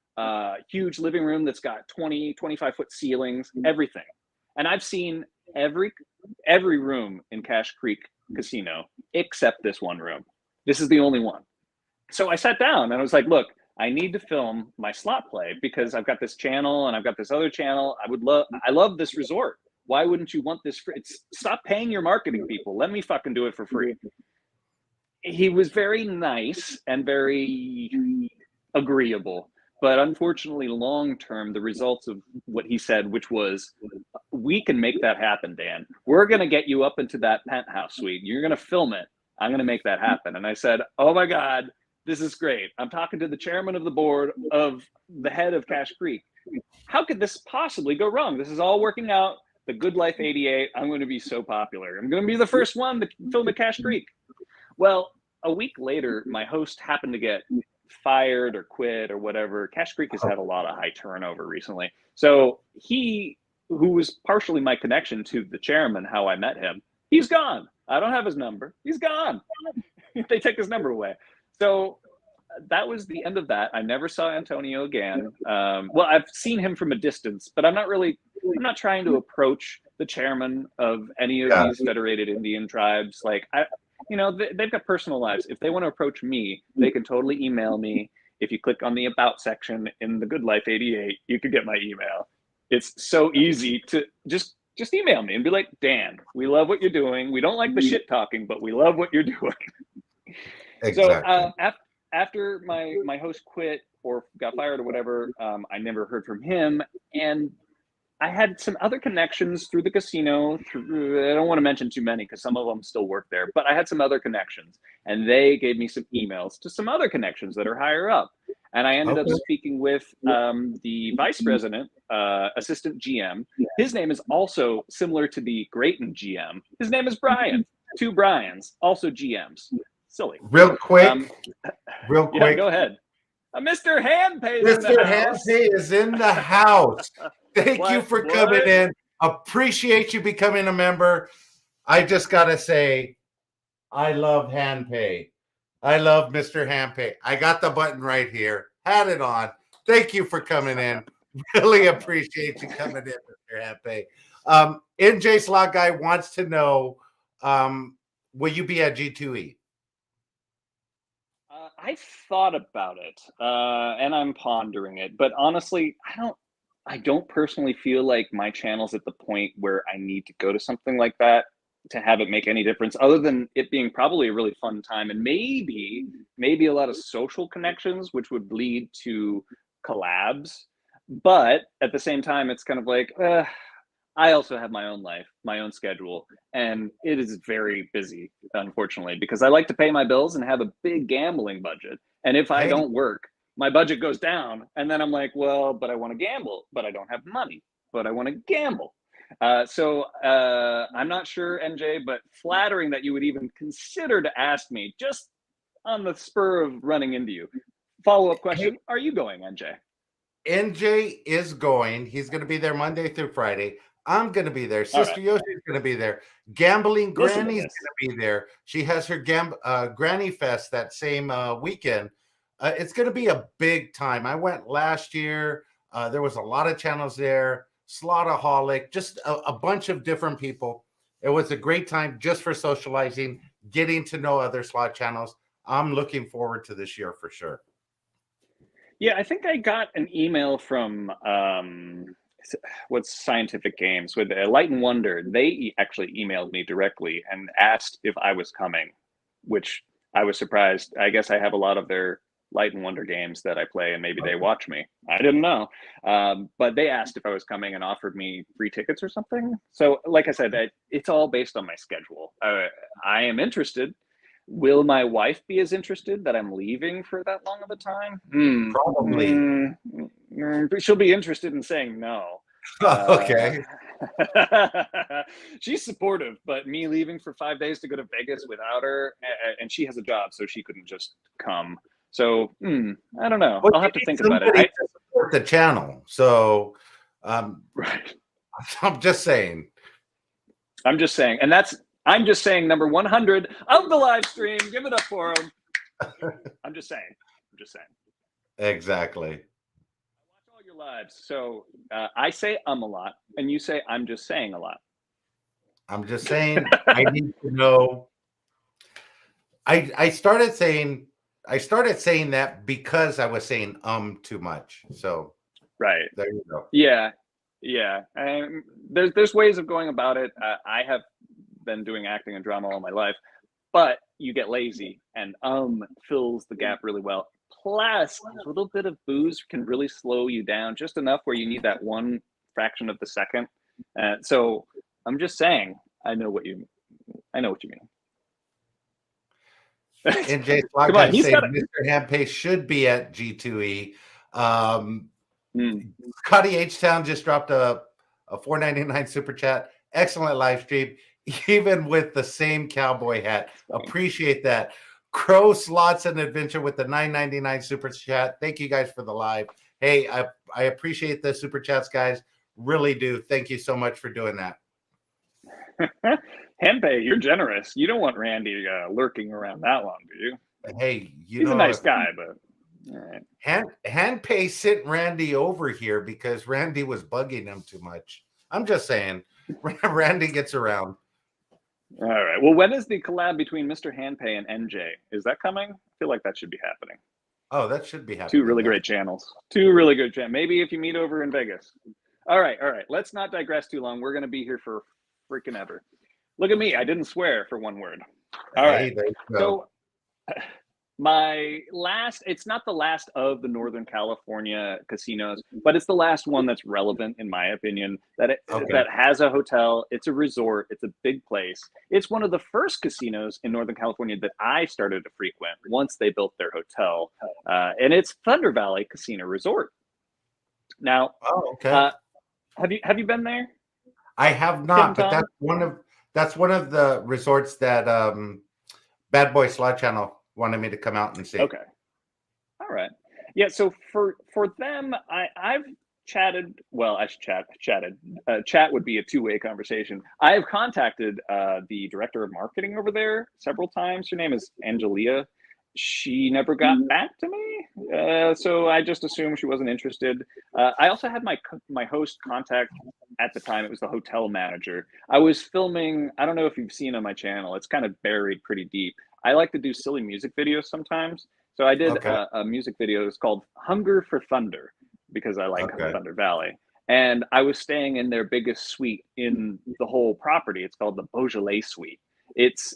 Speaker 2: huge living room that's got 25-foot ceilings, everything. And I've seen every room in Cache Creek Casino except this one room. This is the only one. So I sat down and I was like, look, I need to film my slot play because I've got this channel and I've got this other channel. I love this resort. Why wouldn't you want this free? Stop paying your marketing people. Let me fucking do it for free. He was very nice and very agreeable. But unfortunately, long term, the results of what he said, which was, we can make that happen, Dan. We're going to get you up into that penthouse suite. You're going to film it. I'm going to make that happen. And I said, oh my God, this is great. I'm talking to the chairman of the board of the head of Cache Creek. How could this possibly go wrong? This is all working out. The Good Life 88, I'm going to be so popular. I'm going to be the first one to film at Cache Creek. Well, a week later, my host happened to get fired or quit or whatever. Cache Creek has had a lot of high turnover recently. So he, who was partially my connection to the chairman, how I met him, he's gone. I don't have his number. He's gone. They take his number away. So that was the end of that. I never saw Antonio again. Well, I've seen him from a distance, but I'm not trying to approach the chairman of any of these federated Indian tribes. Like, they've got personal lives. If they want to approach me, they can totally email me. If you click on the About section in the Good Life 88, you can get my email. It's so easy to just email me and be like, Dan, we love what you're doing. We don't like the shit talking, but we love what you're doing.
Speaker 1: Exactly.
Speaker 2: So after my host quit or got fired or whatever, I never heard from him. And I had some other connections through the casino. I don't want to mention too many because some of them still work there, but I had some other connections, and they gave me some emails to some other connections that are higher up. And I ended up speaking with the vice president, assistant GM. His name is also similar to the Grayton GM. His name is Brian. 2 Brians, also GMs. Silly.
Speaker 1: Real quick.
Speaker 2: Yeah, go ahead. Mr. Handpay is in the house.
Speaker 1: Handpay is in the house. Thank you for coming in. Appreciate you becoming a member. I just got to say, I love Handpay. I love Mr. Handpay. I got the button right here. Had it on. Thank you for coming in. Really appreciate you coming in, Mr. Handpay. NJ Slot Guy wants to know, will you be at G2E?
Speaker 2: I thought about it, and I'm pondering it. But honestly, I don't personally feel like my channel's at the point where I need to go to something like that to have it make any difference, other than it being probably a really fun time and maybe a lot of social connections, which would lead to collabs. But at the same time, it's kind of like, I also have my own life, my own schedule, and it is very busy, unfortunately, because I like to pay my bills and have a big gambling budget. And if I don't work, my budget goes down. And then I'm like, well, but I want to gamble, but I don't have money, but I want to gamble. So I'm not sure, NJ, but flattering that you would even consider to ask me just on the spur of running into you. Follow-up question, are you going, NJ?
Speaker 1: NJ is going. He's going to be there Monday through Friday. I'm going to be there. Sister Yoshi's going to be there. Gambling Granny's going to be there. She has her Granny Fest that same weekend. It's going to be a big time. I went last year. There was a lot of channels there. Slotaholic, just a bunch of different people. It was a great time just for socializing, getting to know other slot channels. I'm looking forward to this year for sure.
Speaker 2: Yeah, I think I got an email from what's Scientific Games with Light and Wonder. They actually emailed me directly and asked if I was coming, which I was surprised. I guess I have a lot of their Light and Wonder games that I play, and maybe they watch me. I didn't know, but they asked if I was coming and offered me free tickets or something. So, like I said, it's all based on my schedule. I am interested. Will my wife be as interested that I'm leaving for that long of a time?
Speaker 1: Probably.
Speaker 2: She'll be interested in saying no.
Speaker 1: Okay.
Speaker 2: She's supportive, but me leaving for 5 days to go to Vegas without her, and she has a job, so she couldn't just come. So I don't know.
Speaker 1: Well,
Speaker 2: I'll
Speaker 1: you
Speaker 2: have to
Speaker 1: need
Speaker 2: think about
Speaker 1: somebody
Speaker 2: it.
Speaker 1: to support the channel. So
Speaker 2: Right.
Speaker 1: I'm just saying.
Speaker 2: I'm just saying, and I'm just saying number 100 of the live stream. Give it up for him. I'm just saying.
Speaker 1: Exactly.
Speaker 2: I watch all your lives, so I say a lot, and you say I'm just saying a lot.
Speaker 1: I'm just saying. I need to know. I started saying that because I was saying too much. So
Speaker 2: right.
Speaker 1: there you go.
Speaker 2: Yeah. There's ways of going about it. I have been doing acting and drama all my life, but you get lazy, and fills the gap really well. Plus, a little bit of booze can really slow you down just enough where you need that one fraction of the second. So I'm just saying, I know what you mean.
Speaker 1: NJ Slot
Speaker 2: Come on,
Speaker 1: guys
Speaker 2: he's
Speaker 1: say
Speaker 2: got
Speaker 1: Mr. Handpace should be at G2E. Scotty H Town just dropped a $4.99 super chat. Excellent live stream, even with the same cowboy hat. Appreciate that. Crow Slots and Adventure with the $9.99 super chat. Thank you guys for the live. Hey, I appreciate the super chats, guys. Really do. Thank you so much for doing that.
Speaker 2: Henpei, you're generous. You don't want Randy lurking around that long, do you?
Speaker 1: Hey,
Speaker 2: he's a nice guy, but all right.
Speaker 1: Handpay sent Randy over here because Randy was bugging him too much. I'm just saying, Randy gets around.
Speaker 2: All right. Well, when is the collab between Mr. Handpay and NJ? Is that coming? I feel like that should be happening.
Speaker 1: Oh, that should be happening.
Speaker 2: Two really great channels. Two really good channels. Maybe if you meet over in Vegas. All right. Let's not digress too long. We're going to be here for freaking ever. Look at me. I didn't swear for one word. All right. So it's not the last of the Northern California casinos, but it's the last one that's relevant, in my opinion, that has a hotel. It's a resort. It's a big place. It's one of the first casinos in Northern California that I started to frequent once they built their hotel. And it's Thunder Valley Casino Resort. Now, have you been there?
Speaker 1: I have not, but that's one of the resorts that Bad Boy Slot Channel wanted me to come out and see.
Speaker 2: Okay. All right. Yeah. So for them, I've chatted. Well, I chatted. Chat would be a two-way conversation. I have contacted the director of marketing over there several times. Her name is Angelia. She never got back to me, so I just assumed she wasn't interested. I also had my host contact at the time. It was the hotel manager. I was filming. I don't know if you've seen on my channel. It's kind of buried pretty deep. I like to do silly music videos sometimes. So I did a music video. It's called Hunger for Thunder because I like Thunder Valley. And I was staying in their biggest suite in the whole property. It's called the Beaujolais Suite. It's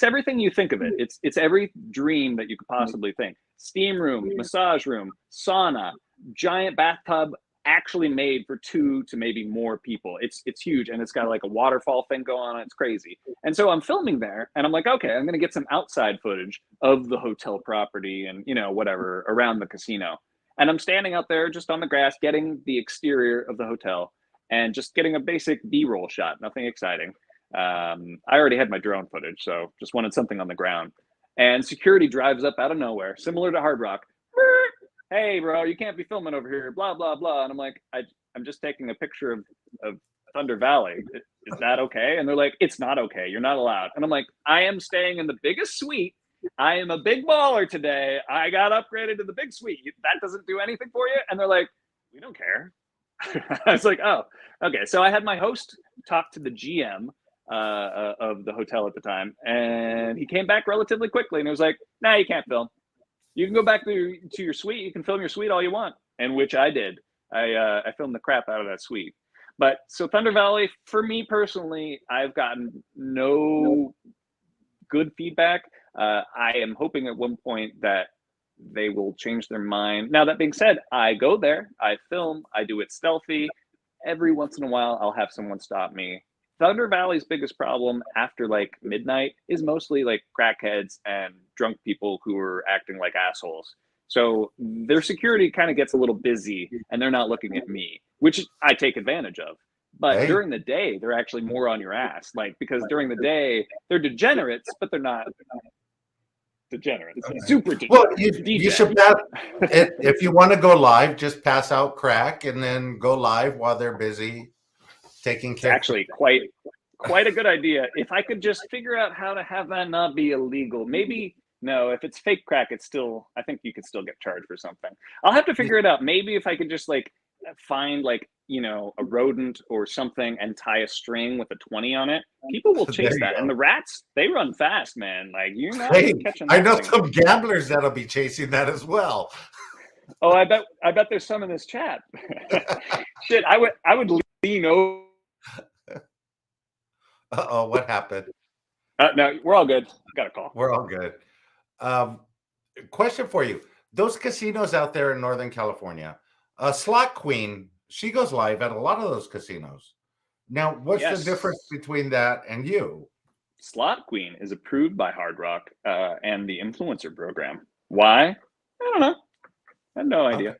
Speaker 2: everything you think of it. It's every dream that you could possibly think. Steam room, massage room, sauna, giant bathtub, actually made for 2 to maybe more people. It's huge, and it's got like a waterfall thing going on. It's crazy. And so I'm filming there, and I'm like, okay, I'm gonna get some outside footage of the hotel property and whatever around the casino. And I'm standing out there just on the grass, getting the exterior of the hotel, and just getting a basic B-roll shot. Nothing exciting. I already had my drone footage, so just wanted something on the ground. And security drives up out of nowhere, similar to Hard Rock. Hey, bro, you can't be filming over here, blah, blah, blah. And I'm like, I'm just taking a picture of Thunder Valley. Is that okay? And they're like, it's not okay. You're not allowed. And I'm like, I am staying in the biggest suite. I am a big baller today. I got upgraded to the big suite. That doesn't do anything for you? And they're like, we don't care. I was like, oh, okay. So I had my host talk to the GM of the hotel at the time, and he came back relatively quickly and he was like, nah, you can't film. You can go back to your suite. You can film your suite all you want, and which I did. I filmed the crap out of that suite. But so Thunder Valley, for me personally, I've gotten no good feedback. I am hoping at one point that they will change their mind. Now, that being said, I go there, I film, I do it stealthy. Every once in a while, I'll have someone stop me. Thunder Valley's biggest problem after like midnight is mostly like crackheads and drunk people who are acting like assholes. So their security kind of gets a little busy and they're not looking at me, which I take advantage of. But
Speaker 1: Hey.
Speaker 2: during the day, they're actually more on your ass, like, because during the day they're degenerates, but they're not degenerates. Super degenerates.
Speaker 1: Well, you should pass if you want to go live, just pass out crack and then go live while they're busy taking
Speaker 2: It's
Speaker 1: care.
Speaker 2: actually quite a good idea. If I could just figure out how to have that not be illegal. Maybe no, if it's fake crack, it's still, I think you could still get charged for something. I'll have to figure it out. Maybe if I could just like find like, you know, a rodent or something and tie a string with a 20 on it, people will chase that.
Speaker 1: Go.
Speaker 2: And the rats, they run fast, man. Like, you're not catching that
Speaker 1: I know
Speaker 2: thing.
Speaker 1: some gamblers that'll be chasing that as well.
Speaker 2: Oh, I bet there's some in this chat. Shit, I would lean over.
Speaker 1: Uh-oh, what happened?
Speaker 2: No, we're all good. Got a call.
Speaker 1: We're all good. Question for you. Those casinos out there in Northern California, Slot Queen, she goes live at a lot of those casinos. Now, what's the difference between that and you?
Speaker 2: Slot Queen is approved by Hard Rock and the influencer program. Why? I don't know. I have no idea. Okay.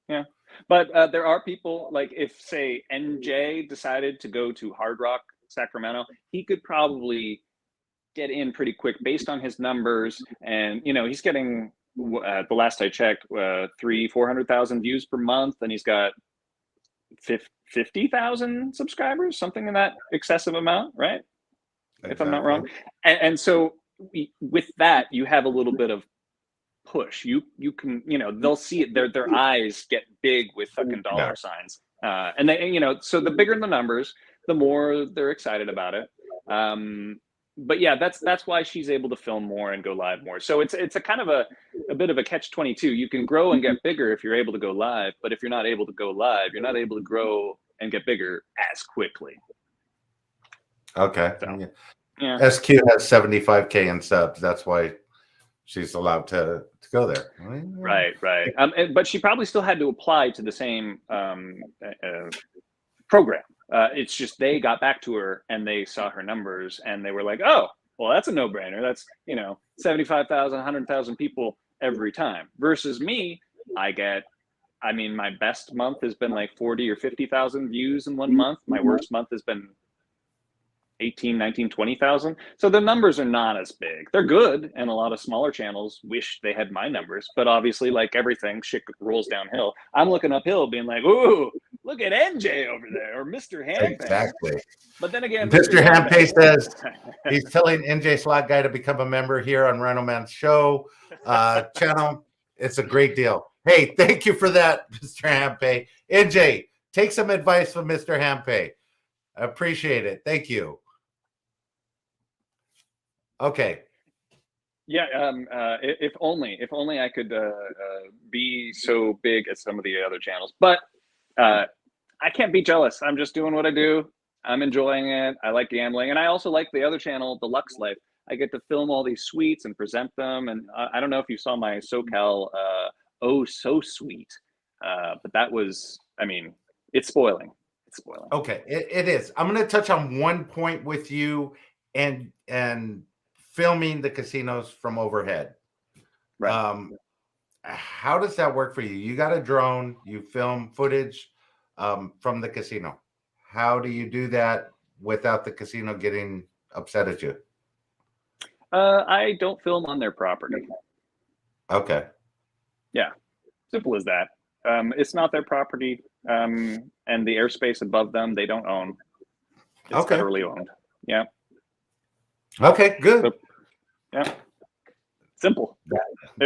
Speaker 2: Yeah. But there are people, like if, say, NJ decided to go to Hard Rock Sacramento, he could probably get in pretty quick based on his numbers. And, you know, he's getting, the last I checked, 400,000 views per month. And he's got 50,000 subscribers, something in that excessive amount, right? Exactly. If I'm not wrong. And so with that, you have a little bit of push. You can, you know, they'll see it, their eyes get big with fucking dollar signs. And they, you know, so the bigger the numbers, the more they're excited about it. But yeah, that's why she's able to film more and go live more. So it's a kind of a bit of a catch-22. You can grow and get bigger if you're able to go live, but if you're not able to go live, you're not able to grow and get bigger as quickly.
Speaker 1: Okay.
Speaker 2: So,
Speaker 1: yeah. SQ has 75K in subs. That's why she's allowed to go there.
Speaker 2: Right. But she probably still had to apply to the same program. It's just they got back to her and they saw her numbers and they were like, oh, well, that's a no-brainer. That's, you know, 75,000, 100,000 people every time. Versus me, I mean, my best month has been like 40 or 50,000 views in one month. My worst month has been 18, 19, 20,000. So the numbers are not as big. They're good. And a lot of smaller channels wish they had my numbers, but obviously like everything, shit rolls downhill. I'm looking uphill being like, ooh, look at NJ over there or Mr. Handpay.
Speaker 1: Exactly.
Speaker 2: But then again,
Speaker 1: Mr. Handpay says he's telling NJ Slot Guy to become a member here on RhinoMan's show channel. It's a great deal. Hey, thank you for that, Mr. Handpay. NJ, take some advice from Mr. Handpay. I appreciate it. Thank you. Okay.
Speaker 2: Yeah. If only I could be so big as some of the other channels, but I can't be jealous. I'm just doing what I do. I'm enjoying it. I like gambling, and I also like the other channel, The Lux Life. I get to film all these suites and present them. And I don't know if you saw my SoCal Oh So Sweet, but that was, I mean, it's spoiling. It's spoiling.
Speaker 1: Okay, it is. I'm going to touch on one point with you and filming the casinos from overhead.
Speaker 2: Right.
Speaker 1: How does that work for you? You got a drone, you film footage from the casino. How do you do that without the casino getting upset at you?
Speaker 2: I don't film on their property.
Speaker 1: Okay.
Speaker 2: Yeah, simple as that. It's not their property, and the airspace above them, they don't own. It's federally owned. Yeah.
Speaker 1: Okay, good.
Speaker 2: So, yeah. Simple.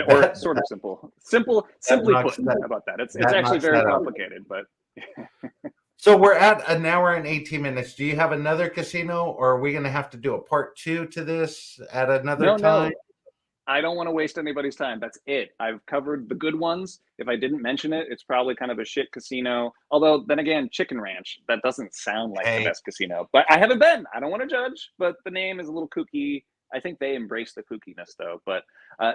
Speaker 2: Or sort of simple. Simply put, about that. It's actually very complicated, but.
Speaker 1: So we're at an hour and 18 minutes. Do you have another casino, or are we going to have to do a part 2 to this at another time?
Speaker 2: No. I don't want to waste anybody's time. That's it. I've covered the good ones. If I didn't mention it, it's probably kind of a shit casino. Although, then again, Chicken Ranch, that doesn't sound like the best casino. But I haven't been. I don't want to judge, but the name is a little kooky. I think they embrace the kookiness, though. But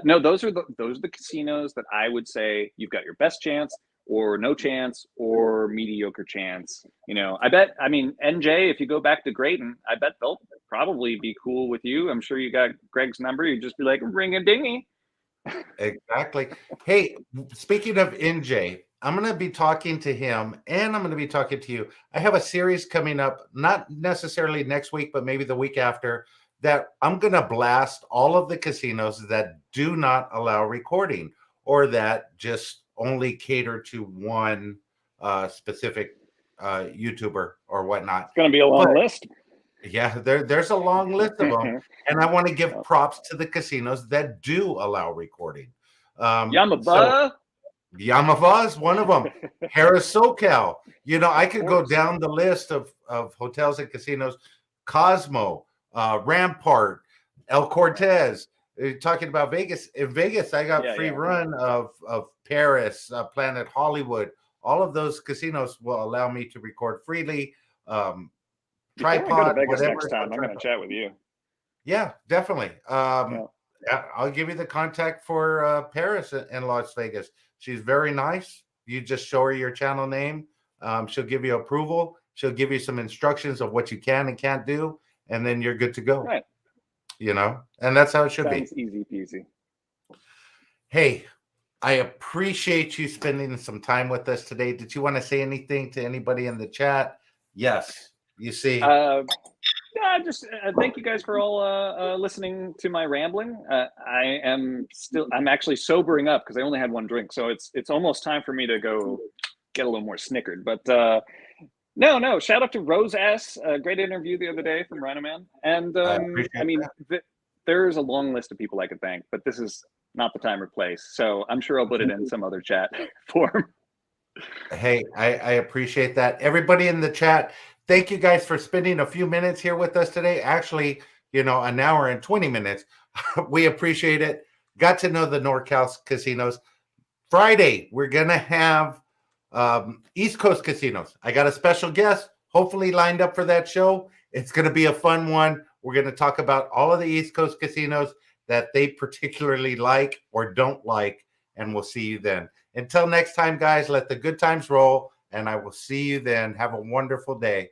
Speaker 2: no, those are the casinos that I would say you've got your best chance, or no chance, or mediocre chance. You know, I mean, NJ, if you go back to Grayton, I bet they'll probably be cool with you. I'm sure you got Greg's number. You'd just be like, ring a dingy.
Speaker 1: Exactly. Hey, speaking of NJ, I'm going to be talking to him, and I'm going to be talking to you. I have a series coming up, not necessarily next week, but maybe the week after, that I'm going to blast all of the casinos that do not allow recording, or that just only cater to one specific YouTuber or whatnot.
Speaker 2: It's going to be a long
Speaker 1: But
Speaker 2: list.
Speaker 1: yeah, there's a long list of them, and I want to give props to the casinos that do allow recording.
Speaker 2: Yamaba.
Speaker 1: Yamava is one of them. Harris SoCal. I could go
Speaker 2: course.
Speaker 1: down the list of hotels and casinos. Cosmo, Rampart, El Cortez. You're talking about Vegas. In Vegas, I got free run of Paris, Planet Hollywood. All of those casinos will allow me to record freely.
Speaker 2: Before I go to
Speaker 1: Tripod,
Speaker 2: Vegas
Speaker 1: whatever.
Speaker 2: next time, I'm going to chat with you.
Speaker 1: Yeah, definitely. Yeah, I'll give you the contact for Paris in Las Vegas. She's very nice. You just show her your channel name. She'll give you approval. She'll give you some instructions of what you can and can't do, and then you're good to go.
Speaker 2: Right.
Speaker 1: And that's how it should be.
Speaker 2: Sounds easy peasy.
Speaker 1: Hey, I appreciate you spending some time with us today. Did you want to say anything to anybody in the chat? Yes. You see.
Speaker 2: Just thank you guys for all listening to my rambling. I'm actually sobering up because I only had one drink, so it's almost time for me to go get a little more snickered. But no, shout out to Rose S. Great interview the other day from RhinoMan. And there's a long list of people I could thank, but this is not the time or place. So I'm sure I'll put it in some other chat form.
Speaker 1: Hey, I appreciate that. Everybody in the chat, thank you guys for spending a few minutes here with us today. Actually, an hour and 20 minutes. We appreciate it. Got to know the NorCal casinos. Friday, we're going to have East Coast casinos. I got a special guest, hopefully lined up for that show. It's going to be a fun one. We're going to talk about all of the East Coast casinos that they particularly like or don't like, and we'll see you then. Until next time, guys, let the good times roll, and I will see you then. Have a wonderful day.